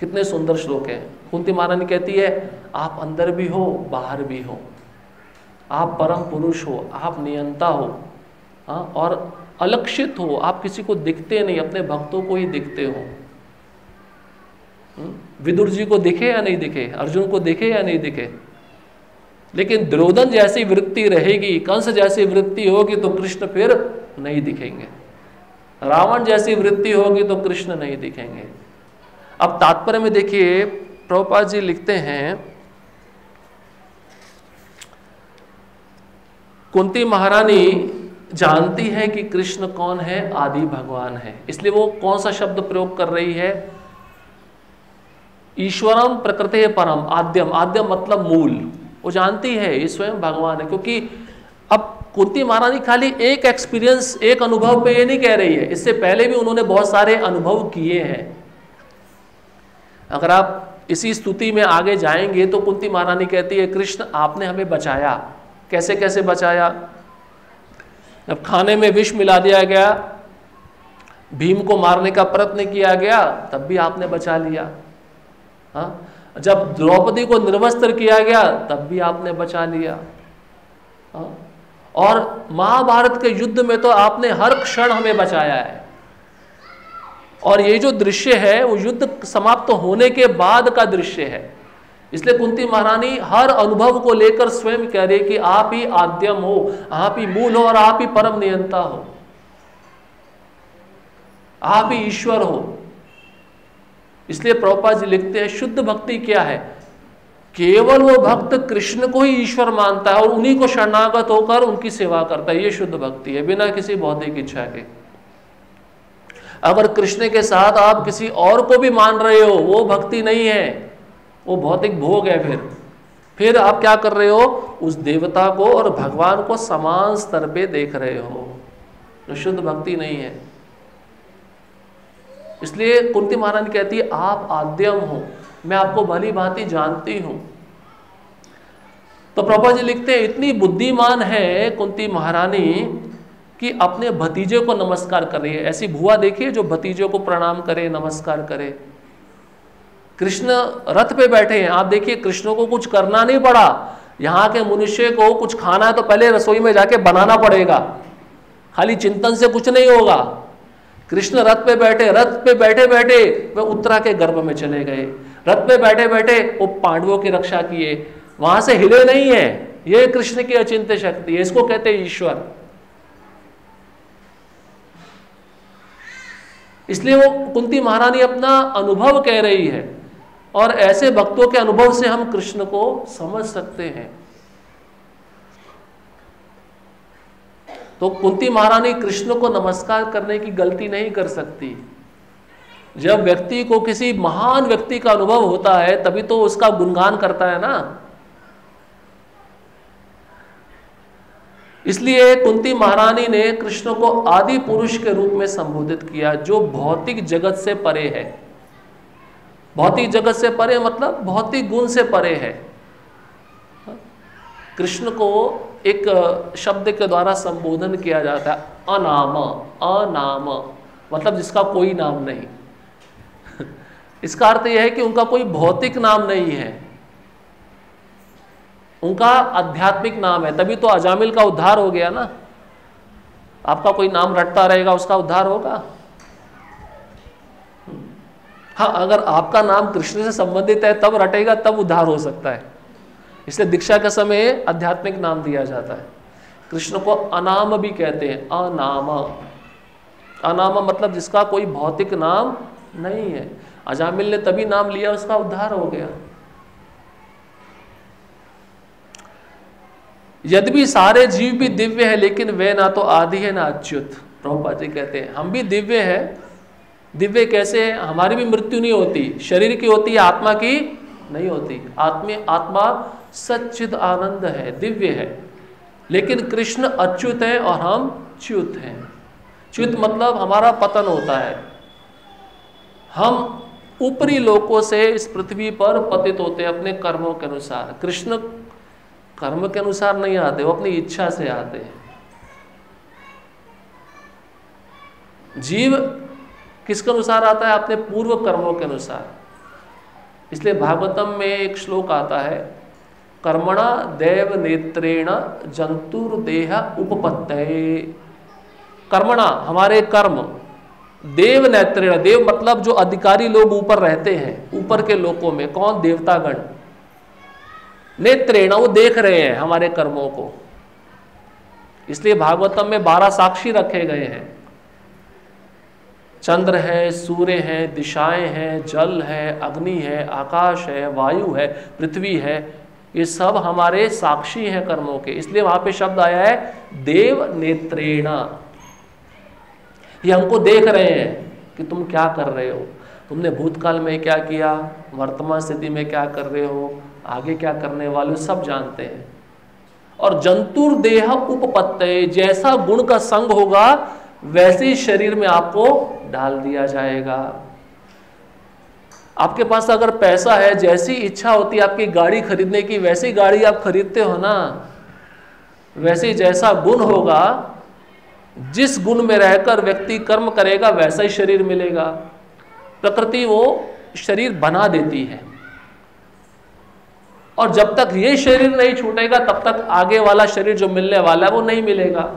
कितने सुंदर श्लोक हैं। कुंती महारानी कहती है आप अंदर भी हो बाहर भी हो, आप परम पुरुष हो, आप नियंता हो, हाँ, और अलक्षित हो, आप किसी को दिखते नहीं, अपने भक्तों को ही दिखते हो। विदुर जी को दिखे या नहीं दिखे, अर्जुन को दिखे या नहीं दिखे, लेकिन दुर्योधन जैसी वृत्ति रहेगी, कंस जैसी वृत्ति होगी तो कृष्ण फिर नहीं दिखेंगे, रावण जैसी वृत्ति होगी तो कृष्ण नहीं दिखेंगे। अब तात्पर्य में देखिए प्रभुपाद जी लिखते हैं, कुंती महारानी जानती है कि कृष्ण कौन है, आदि भगवान है, इसलिए वो कौन सा शब्द प्रयोग कर रही है, ईश्वरम प्रकृते परम आद्यम। आद्यम मतलब मूल, वो जानती है ये स्वयं भगवान है। क्योंकि अब कुंती महारानी खाली एक एक्सपीरियंस, एक अनुभव पे ये नहीं कह रही है, इससे पहले भी उन्होंने बहुत सारे अनुभव किए हैं। अगर आप इसी स्तुति में आगे जाएंगे तो कुंती महारानी कहती है कृष्ण आपने हमें बचाया। कैसे कैसे बचाया। जब खाने में विष मिला दिया गया, भीम को मारने का प्रयत्न किया गया, तब भी आपने बचा लिया। हाँ, जब द्रौपदी को निर्वस्त्र किया गया तब भी आपने बचा लिया। हाँ, और महाभारत के युद्ध में तो आपने हर क्षण हमें बचाया है। और ये जो दृश्य है वो युद्ध समाप्त होने के बाद का दृश्य है। इसलिए कुंती महारानी हर अनुभव को लेकर स्वयं कह रही है कि आप ही आद्यम हो, आप ही मूल हो, और आप ही परम नियंता हो, आप ही ईश्वर हो। इसलिए प्रभुपाद जी लिखते हैं शुद्ध भक्ति क्या है, केवल वो भक्त कृष्ण को ही ईश्वर मानता है और उन्हीं को शरणागत होकर उनकी सेवा करता है, ये शुद्ध भक्ति है, बिना किसी भौतिक इच्छा के। अगर कृष्ण के साथ आप किसी और को भी मान रहे हो, वो भक्ति नहीं है, वो भौतिक भोग है। फिर आप क्या कर रहे हो, उस देवता को और भगवान को समान स्तर पे देख रहे हो, जो शुद्ध भक्ति नहीं है। इसलिए कुंती महारानी कहती है आप आद्यम हो, मैं आपको भली भांति जानती हूं। तो प्रभुपाद जी लिखते हैं इतनी बुद्धिमान है कुंती महारानी कि अपने भतीजे को नमस्कार कर रही है। ऐसी भुआ देखिए जो भतीजे को प्रणाम करे, नमस्कार करे। कृष्ण रथ पे बैठे हैं, आप देखिए कृष्ण को कुछ करना नहीं पड़ा। यहाँ के मनुष्य को कुछ खाना है तो पहले रसोई में जाके बनाना पड़ेगा, खाली चिंतन से कुछ नहीं होगा। कृष्ण रथ पे बैठे, रथ पे बैठे बैठे वे उत्तरा के गर्भ में चले गए, रथ पे बैठे बैठे वो पांडवों की रक्षा किए, वहां से हिले नहीं है। ये कृष्ण की अचिंत्य शक्ति है, इसको कहते हैं ईश्वर। इसलिए वो कुंती महारानी अपना अनुभव कह रही है, और ऐसे भक्तों के अनुभव से हम कृष्ण को समझ सकते हैं। तो कुंती महारानी कृष्ण को नमस्कार करने की गलती नहीं कर सकती। जब व्यक्ति को किसी महान व्यक्ति का अनुभव होता है तभी तो उसका गुणगान करता है ना। इसलिए कुंती महारानी ने कृष्ण को आदि पुरुष के रूप में संबोधित किया, जो भौतिक जगत से परे है। भौतिक जगत से परे मतलब भौतिक गुण से परे है। कृष्ण को एक शब्द के द्वारा संबोधन किया जाता है, अनाम। अनाम मतलब जिसका कोई नाम नहीं। इसका अर्थ यह है कि उनका कोई भौतिक नाम नहीं है, उनका आध्यात्मिक नाम है। तभी तो अजामिल का उद्धार हो गया ना। आपका कोई नाम रटता रहेगा, उसका उद्धार होगा? हाँ, अगर आपका नाम कृष्ण से संबंधित है तब रटेगा, तब उद्धार हो सकता है। इसलिए दीक्षा के समय आध्यात्मिक नाम दिया जाता है। कृष्ण को अनाम भी कहते हैं, अनाम। अनाम मतलब जिसका कोई भौतिक नाम नहीं है। अजामिल ने तभी नाम लिया, उसका उद्धार हो गया। यद्यपि सारे जीव भी दिव्य है, लेकिन वे ना तो आदि है ना अच्युत। प्रभुपाद जी कहते हैं हम भी दिव्य है। दिव्य कैसे है? हमारी भी मृत्यु नहीं होती, शरीर की होती है, आत्मा की नहीं होती। आत्मा सच्चिद आनंद है, दिव्य है। लेकिन कृष्ण अच्युत है और हम च्युत हैं। च्युत मतलब हमारा पतन होता है, हम ऊपरी लोकों से इस पृथ्वी पर पतित होते हैं अपने कर्मों के अनुसार। कृष्ण कर्म के अनुसार नहीं आते, वो अपनी इच्छा से आते हैं। जीव किसके अनुसार आता है? अपने पूर्व कर्मों के अनुसार। इसलिए भागवतम में एक श्लोक आता है, कर्मणा देव नेत्रेण जंतुर्देह उपपत्तये। कर्मणा हमारे कर्म, देव नेत्रेण, देव मतलब जो अधिकारी लोग ऊपर रहते हैं, ऊपर के लोकों में। कौन? देवतागण। नेत्रेण वो देख रहे हैं हमारे कर्मों को। इसलिए भागवतम में 12 साक्षी रखे गए हैं। चंद्र है, सूर्य है, दिशाएं हैं, जल है, अग्नि है, आकाश है, वायु है, पृथ्वी है। ये सब हमारे साक्षी हैं कर्मों के। इसलिए वहां पे शब्द आया है देव नेत्रेण। ये हमको देख रहे हैं कि तुम क्या कर रहे हो, तुमने भूतकाल में क्या किया, वर्तमान स्थिति में क्या कर रहे हो, आगे क्या करने वाले हो, सब जानते हैं। और जंतुर्देह उपपत्तये, जैसा गुण का संग होगा वैसे ही शरीर में आपको डाल दिया जाएगा। आपके पास अगर पैसा है, जैसी इच्छा होती है आपकी गाड़ी खरीदने की, वैसी गाड़ी आप खरीदते हो ना। वैसे ही जैसा गुण होगा, जिस गुण में रहकर व्यक्ति कर्म करेगा वैसा ही शरीर मिलेगा। प्रकृति वो शरीर बना देती है, और जब तक ये शरीर नहीं छूटेगा तब तक आगे वाला शरीर जो मिलने वाला है वो नहीं मिलेगा।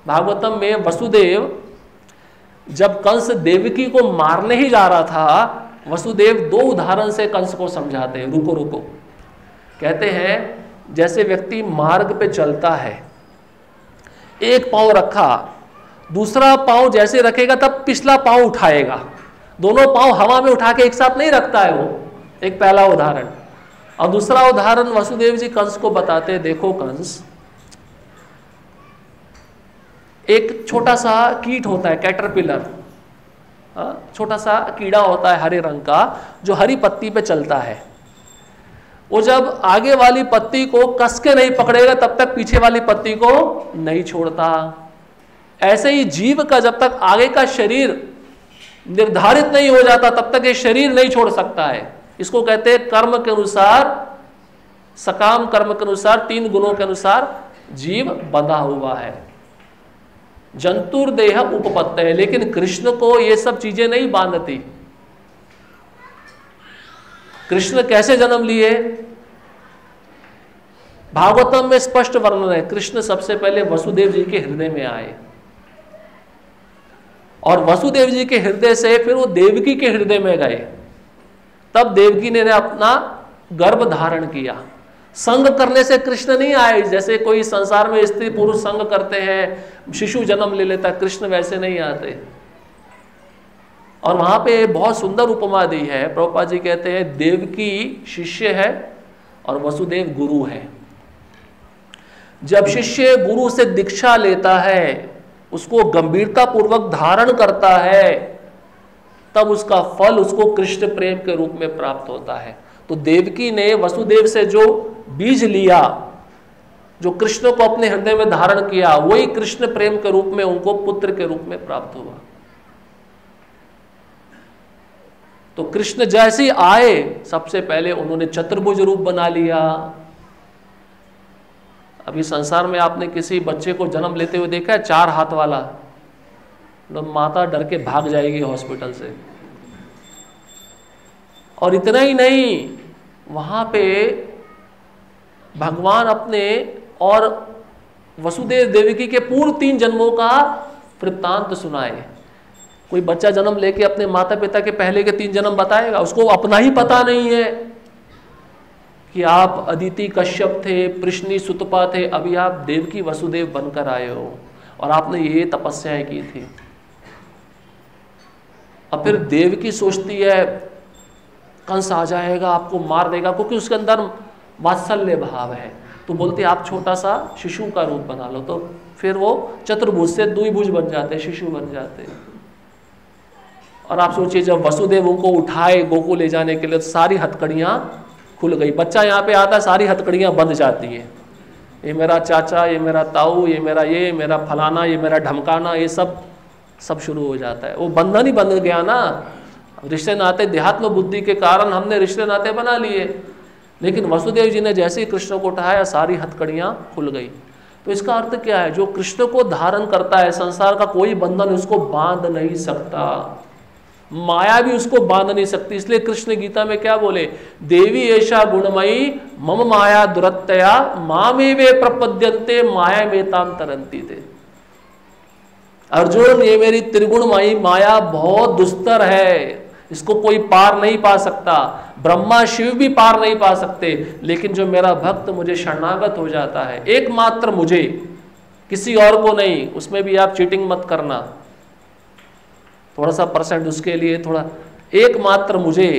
भागवतम में वसुदेव जब कंस देवकी को मारने ही जा रहा था, वसुदेव 2 उदाहरण से कंस को समझाते हैं। रुको रुको, कहते हैं जैसे व्यक्ति मार्ग पे चलता है, एक पांव रखा, दूसरा पांव जैसे रखेगा तब पिछला पांव उठाएगा। दोनों पांव हवा में उठा के एक साथ नहीं रखता है वो। एक पहला उदाहरण। और दूसरा उदाहरण वसुदेव जी कंस को बताते हैं, देखो कंस, एक छोटा सा कीट होता है, कैटरपिलर, छोटा सा कीड़ा होता है हरे रंग का, जो हरी पत्ती पे चलता है। वो जब आगे वाली पत्ती को कस के नहीं पकड़ेगा तब तक पीछे वाली पत्ती को नहीं छोड़ता। ऐसे ही जीव का जब तक आगे का शरीर निर्धारित नहीं हो जाता तब तक ये शरीर नहीं छोड़ सकता है। इसको कहते हैं कर्म के अनुसार, सकाम कर्म के अनुसार, 3 गुणों के अनुसार जीव बंधा हुआ है। जंतुर्देह उपपत्तये, लेकिन कृष्ण को ये सब चीजें नहीं बांधती। कृष्ण कैसे जन्म लिए? भागवतम में स्पष्ट वर्णन है। कृष्ण सबसे पहले वसुदेव जी के हृदय में आए, और वसुदेव जी के हृदय से फिर वो देवकी के हृदय में गए। तब देवकी ने अपना गर्भ धारण किया। संग करने से कृष्ण नहीं आए, जैसे कोई संसार में स्त्री पुरुष संग करते हैं, शिशु जन्म ले लेता, कृष्ण वैसे नहीं आते। और वहां पे बहुत सुंदर उपमा दी है। प्रभुपाद जी कहते हैं देवकी शिष्य है और वसुदेव गुरु है। जब शिष्य गुरु से दीक्षा लेता है, उसको गंभीरता पूर्वक धारण करता है, तब उसका फल उसको कृष्ण प्रेम के रूप में प्राप्त होता है। तो देवकी ने वसुदेव से जो बीज लिया, जो कृष्ण को अपने हृदय में धारण किया, वही कृष्ण प्रेम के रूप में उनको पुत्र के रूप में प्राप्त हुआ। तो कृष्ण जैसे आए, सबसे पहले उन्होंने चतुर्भुज रूप बना लिया। अभी संसार में आपने किसी बच्चे को जन्म लेते हुए देखा है 4 हाथ वाला? तो माता डर के भाग जाएगी हॉस्पिटल से। और इतना ही नहीं, वहां पे भगवान अपने और वसुदेव देवकी के पूर्व 3 जन्मों का वृत्तांत सुनाए। कोई बच्चा जन्म लेके अपने माता पिता के पहले के 3 जन्म बताएगा? उसको अपना ही पता नहीं है कि आप अदिति कश्यप थे, पृश्नी सुतपा थे, अभी आप देवकी वसुदेव बनकर आए हो और आपने ये तपस्याएं की थी। अब फिर देवकी सोचती है कंस आ जाएगा, आपको मार देगा, क्योंकि उसके अंदर वात्सल्य भाव है। तो बोलते आप छोटा सा शिशु का रूप बना लो। तो फिर वो चतुर्भुज से द्विभुज बन जाते, शिशु बन जाते। और आप सोचिए जब वसुदेव उनको उठाए गोकुल ले जाने के लिए, तो सारी हथकड़ियां खुल गई। बच्चा यहाँ पे आता है, सारी हथकड़ियां बंद जाती हैं। ये मेरा चाचा, ये मेरा ताऊ, ये मेरा फलाना, ये मेरा ढमकाना, ये सब शुरू हो जाता है। वो बंधन ही बंध गया ना। रिश्ते नाते देहात्म बुद्धि के कारण हमने रिश्ते नाते बना लिए, लेकिन वसुदेव जी ने जैसे ही कृष्ण को उठाया, सारी हथकड़ियां खुल गई। तो इसका अर्थ क्या है? जो कृष्ण को धारण करता है, संसार का कोई बंधन उसको बांध नहीं सकता, माया भी उसको बांध नहीं सकती। इसलिए कृष्ण गीता में क्या बोले? देवी ऐशा गुणमयी मम माया दुरत्तया मामेवे प्रपद्यन्ते माया मेताम तरंती थे। अर्जुन, ये मेरी त्रिगुणमयी माया बहुत दुस्तर है, इसको कोई पार नहीं पा सकता। ब्रह्मा शिव भी पार नहीं पा सकते, लेकिन जो मेरा भक्त मुझे शरणागत हो जाता है, एकमात्र मुझे, किसी और को नहीं, उसमें भी आप चीटिंग मत करना, थोड़ा सा % उसके लिए, थोड़ा, एकमात्र मुझे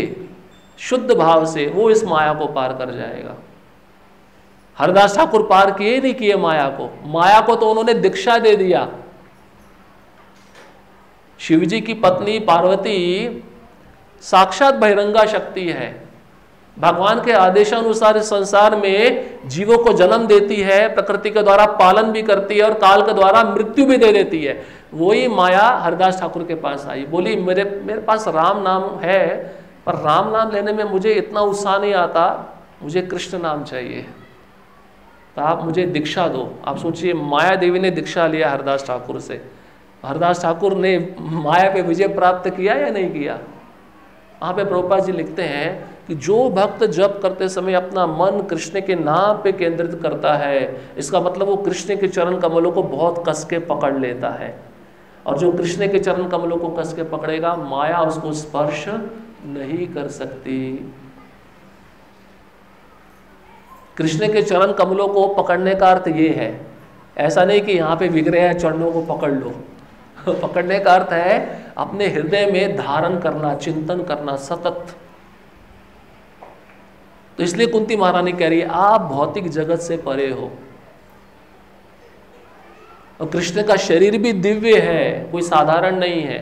शुद्ध भाव से, वो इस माया को पार कर जाएगा। हरदास ठाकुर पार किए नहीं किए माया को? माया को तो उन्होंने दीक्षा दे दिया। शिवजी की पत्नी पार्वती साक्षात बहिरंगा शक्ति है, भगवान के आदेशानुसार इस संसार में जीवों को जन्म देती है, प्रकृति के द्वारा पालन भी करती है और काल के द्वारा मृत्यु भी दे देती है। वही माया हरदास ठाकुर के पास आई, बोली मेरे पास राम नाम है, पर राम नाम लेने में मुझे इतना उत्साह नहीं आता, मुझे कृष्ण नाम चाहिए, तो आप मुझे दीक्षा दो। आप सोचिए, माया देवी ने दीक्षा लिया हरदास ठाकुर से। हरदास ठाकुर ने माया पे विजय प्राप्त किया या नहीं किया? वहाँ पे प्रभुपाद जी लिखते हैं कि जो भक्त जप करते समय अपना मन कृष्ण के नाम पे केंद्रित करता है, इसका मतलब वो कृष्ण के चरण कमलों को बहुत कस के पकड़ लेता है। और जो कृष्ण के चरण कमलों को कस के पकड़ेगा, माया उसको स्पर्श नहीं कर सकती। कृष्ण के चरण कमलों को पकड़ने का अर्थ ये है, ऐसा नहीं कि यहाँ पे विग्रह चरणों को पकड़ लो। पकड़ने का अर्थ है अपने हृदय में धारण करना, चिंतन करना सतत। तो इसलिए कुंती महारानी कह रही है आप भौतिक जगत से परे हो। और कृष्ण का शरीर भी दिव्य है, कोई साधारण नहीं है।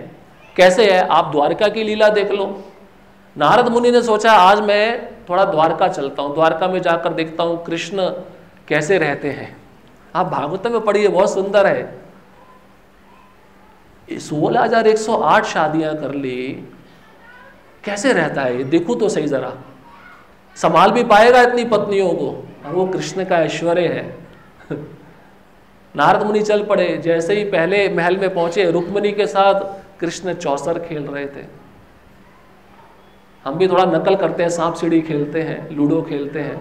कैसे है? आप द्वारका की लीला देख लो। नारद मुनि ने सोचा आज मैं थोड़ा द्वारका चलता हूँ, द्वारका में जाकर देखता हूँ कृष्ण कैसे रहते हैं। आप भागवत में पढ़िए, बहुत सुंदर है। 16,108 शादियां कर ली, कैसे रहता है? देखो तो सही जरा, संभाल भी पाएगा इतनी पत्नियों को? और वो कृष्ण का ऐश्वर्य है। नारद मुनि चल पड़े, जैसे ही पहले महल में पहुंचे, रुक्मिणी के साथ कृष्ण चौसर खेल रहे थे। हम भी थोड़ा नकल करते हैं, सांप सीढ़ी खेलते हैं, लूडो खेलते हैं।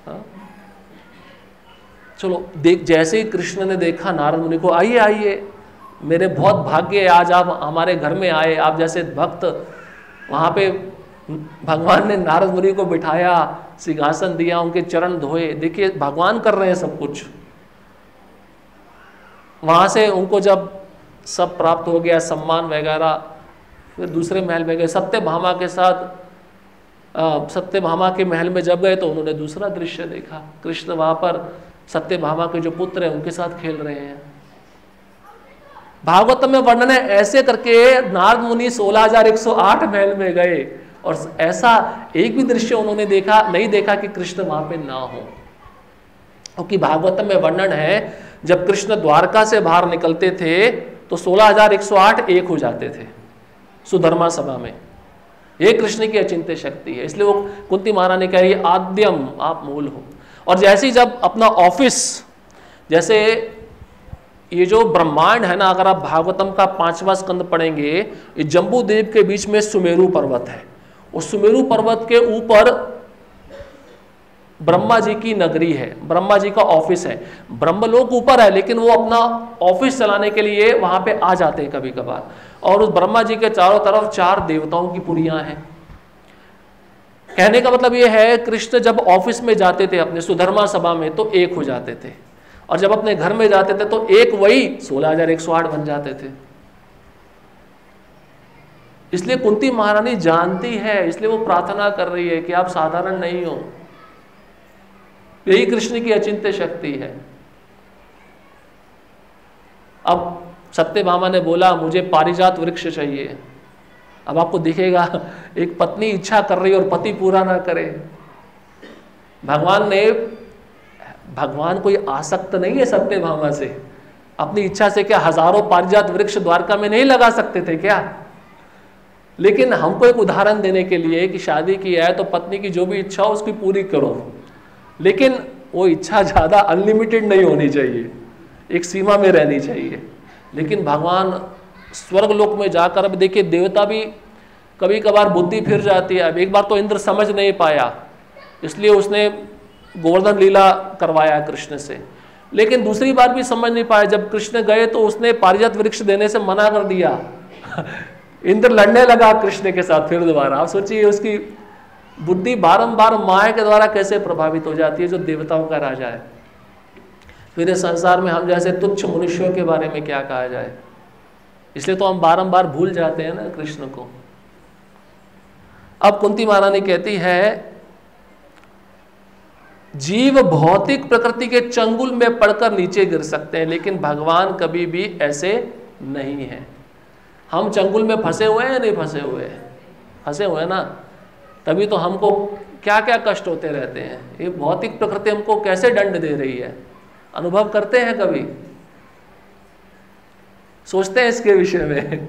हाँ? चलो देख, जैसे ही कृष्ण ने देखा नारद मुनि को, आइए आइए, मेरे बहुत भाग्य है आज आप हमारे घर में आए, आप जैसे भक्त। वहाँ पे भगवान ने नारद मुनि को बिठाया, सिंहासन दिया, उनके चरण धोए। देखिए भगवान कर रहे हैं सब कुछ। वहाँ से उनको जब सब प्राप्त हो गया, सम्मान वगैरह, फिर दूसरे महल में गए सत्यभामा के साथ। सत्यभामा के महल में जब गए तो उन्होंने दूसरा दृश्य देखा। कृष्ण वहाँ पर सत्यभामा के जो पुत्र हैं उनके साथ खेल रहे हैं। भागवतम में वर्णन है ऐसे करके नारद मुनि 16,108 महल में गए और ऐसा एक भी दृश्य उन्होंने नहीं देखा कि कृष्ण वहां पे ना हो। क्योंकि भागवतम में वर्णन है जब कृष्ण द्वारका से बाहर निकलते थे तो 16,108 एक हो जाते थे सुधर्मा सभा में। ये कृष्ण की अचिंत्य शक्ति है। इसलिए वो कुंती महारानी कह रही है आद्यम आप मूल हो। और जैसे ही जब अपना ऑफिस, जैसे ये जो ब्रह्मांड है ना, अगर आप भागवतम का 5वां स्कंद पढ़ेंगे, ये जम्बू द्वीप के बीच में सुमेरु पर्वत है। उस सुमेरु पर्वत के ऊपर ब्रह्मा जी की नगरी है, ब्रह्मा जी का ऑफिस है। ब्रह्मलोक ऊपर है लेकिन वो अपना ऑफिस चलाने के लिए वहां पे आ जाते हैं कभी कभार। और उस ब्रह्मा जी के चारों तरफ 4 देवताओं की पुरियां हैं। कहने का मतलब ये है कृष्ण जब ऑफिस में जाते थे अपने सुधर्मा सभा में तो एक हो जाते थे, और जब अपने घर में जाते थे तो एक वही 16,108 बन जाते थे। इसलिए कुंती महारानी जानती है, इसलिए वो प्रार्थना कर रही है कि आप साधारण नहीं हो। यही कृष्ण की अचिंत्य शक्ति है। अब सत्यभामा ने बोला मुझे पारिजात वृक्ष चाहिए। अब आपको दिखेगा एक पत्नी इच्छा कर रही और पति पूरा ना करे। भगवान कोई आसक्त नहीं है सत्यभामा से। अपनी इच्छा से क्या हजारों पारिजात वृक्ष द्वारका में नहीं लगा सकते थे क्या? लेकिन हमको एक उदाहरण देने के लिए कि शादी की है तो पत्नी की जो भी इच्छा हो उसकी पूरी करो, लेकिन वो इच्छा ज़्यादा अनलिमिटेड नहीं होनी चाहिए, एक सीमा में रहनी चाहिए। लेकिन भगवान स्वर्गलोक में जाकर, अब देखिए देवता भी कभी कभार बुद्धि फिर जाती है। अब एक बार तो इंद्र समझ नहीं पाया, इसलिए उसने गोवर्धन लीला करवाया कृष्ण से। लेकिन दूसरी बार भी समझ नहीं पाया, जब कृष्ण गए तो उसने पारिजात वृक्ष देने से मना कर दिया। इंद्र लड़ने लगा कृष्ण के साथ फिर दोबारा। आप सोचिए उसकी बुद्धि बारंबार माया के द्वारा कैसे प्रभावित हो जाती है, जो देवताओं का राजा है। फिर इस संसार में हम जैसे तुच्छ मनुष्यों के बारे में क्या कहा जाए। इसलिए तो हम बारंबार भूल जाते हैं ना कृष्ण को। अब कुंती महारानी कहती है जीव भौतिक प्रकृति के चंगुल में पड़कर नीचे गिर सकते हैं, लेकिन भगवान कभी भी ऐसे नहीं है। हम चंगुल में फंसे हुए हैं या नहीं फंसे हुए हैं? फंसे हुए हैं ना, तभी तो हमको क्या क्या कष्ट होते रहते हैं। ये भौतिक प्रकृति हमको कैसे दंड दे रही है, अनुभव करते हैं कभी? सोचते हैं इसके विषय में?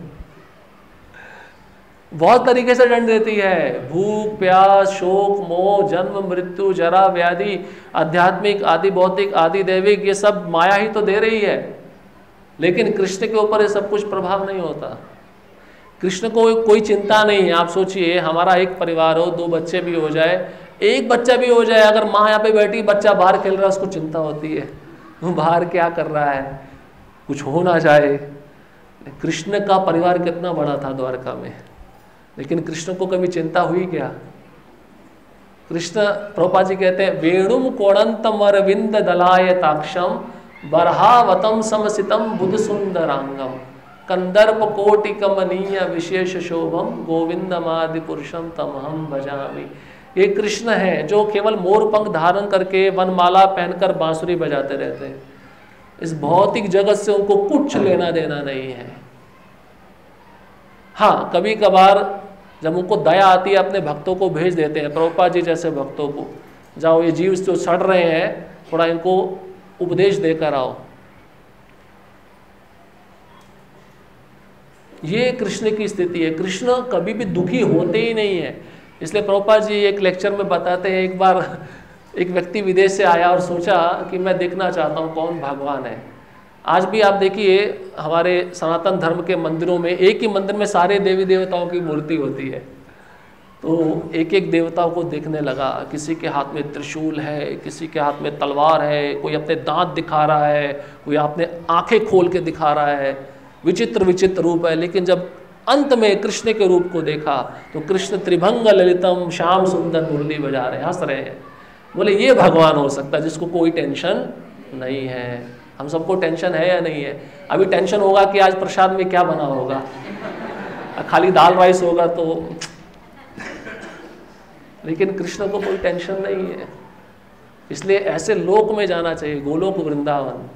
बहुत तरीके से दंड देती है। भूख, प्यास, शोक, मोह, जन्म, मृत्यु, जरा, व्याधि, आध्यात्मिक, आदि भौतिक, आदि दैविक, ये सब माया ही तो दे रही है। लेकिन कृष्ण के ऊपर ये सब कुछ प्रभाव नहीं होता। कृष्ण को कोई चिंता नहीं है। आप सोचिए हमारा एक परिवार हो, 2 बच्चे भी हो जाए, एक बच्चा भी हो जाए, अगर माँ यहाँ पे बैठी बच्चा बाहर खेल रहा है उसको चिंता होती है वो बाहर क्या कर रहा है, कुछ हो ना जाए। कृष्ण का परिवार कितना बड़ा था द्वारका में, लेकिन कृष्ण को कभी चिंता हुई क्या? कृष्ण, प्रभुपाद जी कहते हैं वेणुम कोणंतम अरविंद दलाय ताक्षम बरहावतम समसितम बुध सुंदरांगम कंदर्प कोटि कमनीय विशेष शोभम गोविंदमादि पुरुषम तमहम भजामि। ये कृष्ण है जो केवल मोर पंख धारण करके वनमाला पहनकर बांसुरी बजाते रहते हैं। इस भौतिक जगत से उनको कुछ लेना देना नहीं है। हाँ, कभी कभार जब उनको दया आती है अपने भक्तों को भेज देते हैं, प्रभुपाद जी जैसे भक्तों को, जाओ ये जीव जो सड़ रहे हैं थोड़ा इनको उपदेश देकर आओ। ये कृष्ण की स्थिति है। कृष्ण कभी भी दुखी होते ही नहीं है। इसलिए प्रभुपाद जी एक लेक्चर में बताते हैं, एक बार एक व्यक्ति विदेश से आया और सोचा कि मैं देखना चाहता हूँ कौन भगवान है। आज भी आप देखिए हमारे सनातन धर्म के मंदिरों में एक ही मंदिर में सारे देवी देवताओं की मूर्ति होती है। तो एक एक देवताओं को देखने लगा। किसी के हाथ में त्रिशूल है, किसी के हाथ में तलवार है, कोई अपने दांत दिखा रहा है, कोई अपने आंखें खोल के दिखा रहा है, विचित्र विचित्र रूप है। लेकिन जब अंत में कृष्ण के रूप को देखा तो कृष्ण त्रिभंग ललितम श्याम सुंदर मुरली बजा रहे, हंस रहे हैं। बोले ये भगवान हो सकता है जिसको कोई टेंशन नहीं है। हम सबको टेंशन है या नहीं है? अभी टेंशन होगा कि आज प्रसाद में क्या बना होगा, खाली दाल राइस होगा तो। लेकिन कृष्ण को कोई टेंशन नहीं है। इसलिए ऐसे लोक में जाना चाहिए, गोलोक वृंदावन,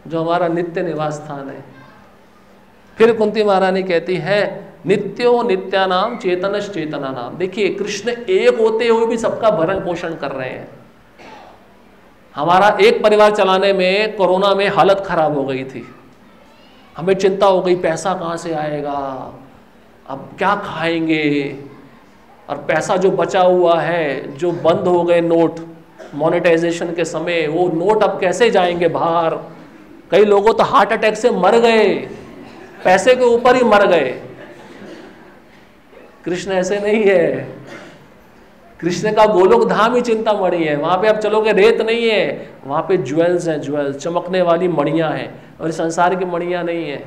जो हमारा नित्य निवास स्थान है। फिर कुंती महारानी कहती है नित्यो नित्यानाम चेतनश चेतना नाम। देखिए कृष्ण एक होते हुए भी सबका भरण पोषण कर रहे हैं। हमारा एक परिवार चलाने में कोरोना में हालत खराब हो गई थी, हमें चिंता हो गई पैसा कहाँ से आएगा, अब क्या खाएंगे, और पैसा जो बचा हुआ है, जो बंद हो गए नोट मोनेटाइजेशन के समय, वो नोट अब कैसे जाएंगे बाहर। कई लोगों तो हार्ट अटैक से मर गए, पैसे के ऊपर ही मर गए। कृष्ण ऐसे नहीं है, कृष्ण का गोलोक धाम ही चिंतामणि है। वहां पे आप चलोगे रेत नहीं है, वहां पे ज्वेल्स हैं, ज्वेल्स चमकने वाली मणियां हैं, और इस संसार की मणियां नहीं है।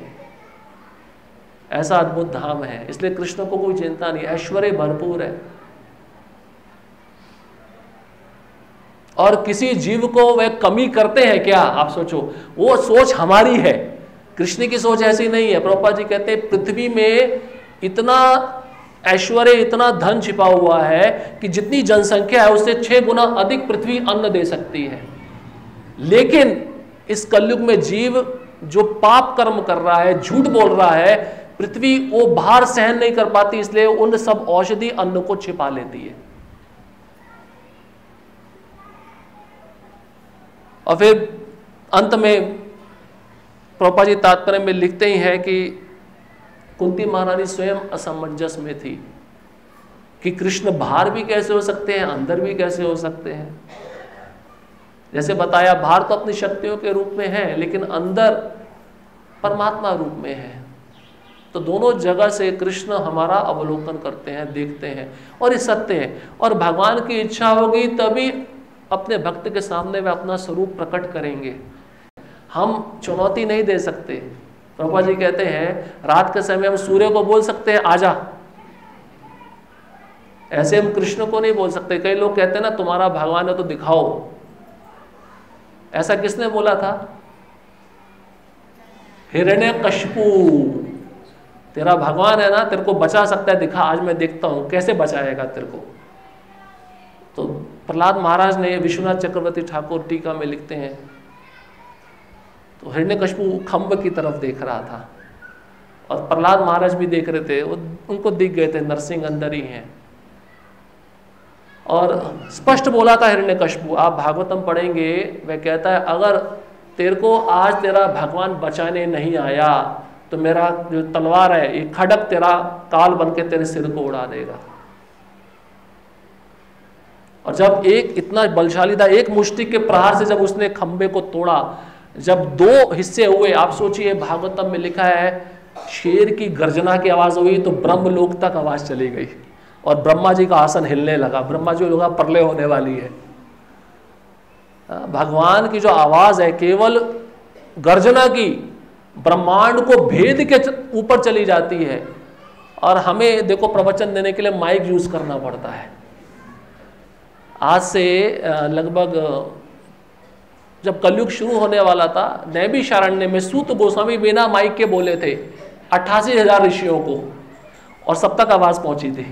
ऐसा अद्भुत धाम है, इसलिए कृष्ण को कोई चिंता नहीं, ऐश्वर्य भरपूर है। और किसी जीव को वे कमी करते हैं क्या, आप सोचो, वो सोच हमारी है, कृष्ण की सोच ऐसी नहीं है। प्रभुपाद जी कहते हैं पृथ्वी में इतना ऐश्वर्य, इतना धन छिपा हुआ है कि जितनी जनसंख्या है उससे 6 गुना अधिक पृथ्वी अन्न दे सकती है। लेकिन इस कलयुग में जीव जो पाप कर्म कर रहा है, झूठ बोल रहा है, पृथ्वी वो भार सहन नहीं कर पाती, इसलिए उन सब औषधि अन्न को छिपा लेती है। और फिर अंत में प्रभुपाद जी तात्पर्य में लिखते ही हैं कि कुंती महारानी स्वयं असमंजस में थी कि कृष्ण बाहर भी कैसे हो सकते हैं, अंदर भी कैसे हो सकते हैं। जैसे बताया, बाहर तो अपनी शक्तियों के रूप में है, लेकिन अंदर परमात्मा रूप में है। तो दोनों जगह से कृष्ण हमारा अवलोकन करते हैं, देखते हैं, और ये सत्य है। और भगवान की इच्छा होगी तभी अपने भक्त के सामने वे अपना स्वरूप प्रकट करेंगे। हम चुनौती नहीं दे सकते। प्रभुपाद जी कहते हैं रात के समय हम सूर्य को बोल सकते हैं आजा, ऐसे हम कृष्ण को नहीं बोल सकते। कई लोग कहते हैं ना तुम्हारा भगवान है तो दिखाओ, ऐसा किसने बोला था? हिरण्यकशिपु, तेरा भगवान है ना, तेरे को बचा सकता है, दिखा, आज मैं देखता हूं कैसे बचाएगा तेरे को। तो प्रहलाद महाराज ने, विश्वनाथ चक्रवर्ती ठाकुर टीका में लिखते हैं, तो हिरण्यकशिपु खंभ की तरफ देख रहा था और प्रहलाद महाराज भी देख रहे थे, उनको दिख गए थे नरसिंह अंदर ही हैं। और स्पष्ट बोला था हिरण्यकशिपु, आप भागवतम पढ़ेंगे, वह कहता है अगर तेरे को आज तेरा भगवान बचाने नहीं आया तो मेरा जो तलवार है, ये खड़क तेरा काल बन के तेरे सिर को उड़ा देगा। और जब एक इतना बलशाली था, एक मुष्टि के प्रहार से जब उसने खंबे को तोड़ा, जब 2 हिस्से हुए, आप सोचिए भागवतम में लिखा है शेर की गर्जना की आवाज हुई तो ब्रह्मलोक तक आवाज चली गई और ब्रह्मा जी का आसन हिलने लगा। ब्रह्मा जी लोग प्रलय होने वाली है। भगवान की जो आवाज है केवल गर्जना की ब्रह्मांड को भेद के ऊपर चली जाती है। और हमें देखो प्रवचन देने के लिए माइक यूज करना पड़ता है। आज से लगभग जब कलयुग शुरू होने वाला था, नैमिषारण्य में सूत गोस्वामी बिना माइक के बोले थे 88,000 ऋषियों को, और सब तक आवाज पहुंची थी।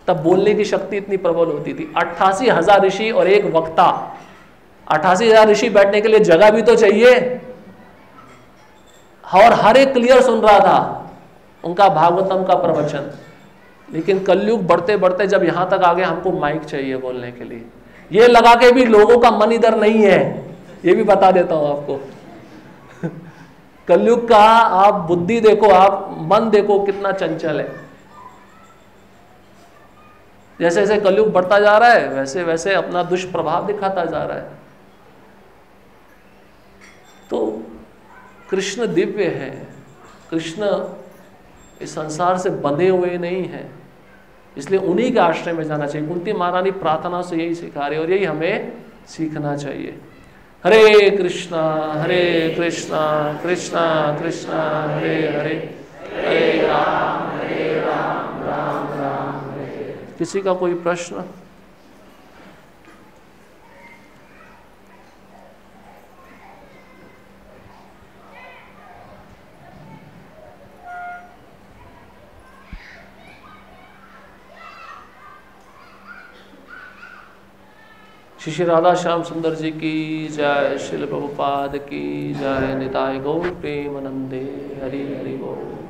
तब बोलने की शक्ति इतनी प्रबल होती थी। 88,000 ऋषि और एक वक्ता, 88,000 ऋषि बैठने के लिए जगह भी तो चाहिए, और हर एक क्लियर सुन रहा था उनका भागवतम का प्रवचन। लेकिन कलयुग बढ़ते बढ़ते जब यहां तक आ गए, हमको माइक चाहिए बोलने के लिए। ये लगा के भी लोगों का मन इधर नहीं है, ये भी बता देता हूं आपको। कलयुग का आप बुद्धि देखो, आप मन देखो कितना चंचल है। जैसे जैसे कलयुग बढ़ता जा रहा है वैसे वैसे अपना दुष्प्रभाव दिखाता जा रहा है। तो कृष्ण दिव्य है, कृष्ण इस संसार से बंधे हुए नहीं है, इसलिए उन्हीं के आश्रय में जाना चाहिए। कुंती महारानी प्रार्थना से यही सिखा रही है और यही हमें सीखना चाहिए। हरे कृष्णा कृष्णा कृष्णा हरे हरे, हरे राम राम राम हरे। किसी का कोई प्रश्न? श्री श्री राधा श्याम सुंदर जी की जय, श्रील प्रभुपाद की जय, निताय गौर प्रेमानंदे, हरि हरि बोल।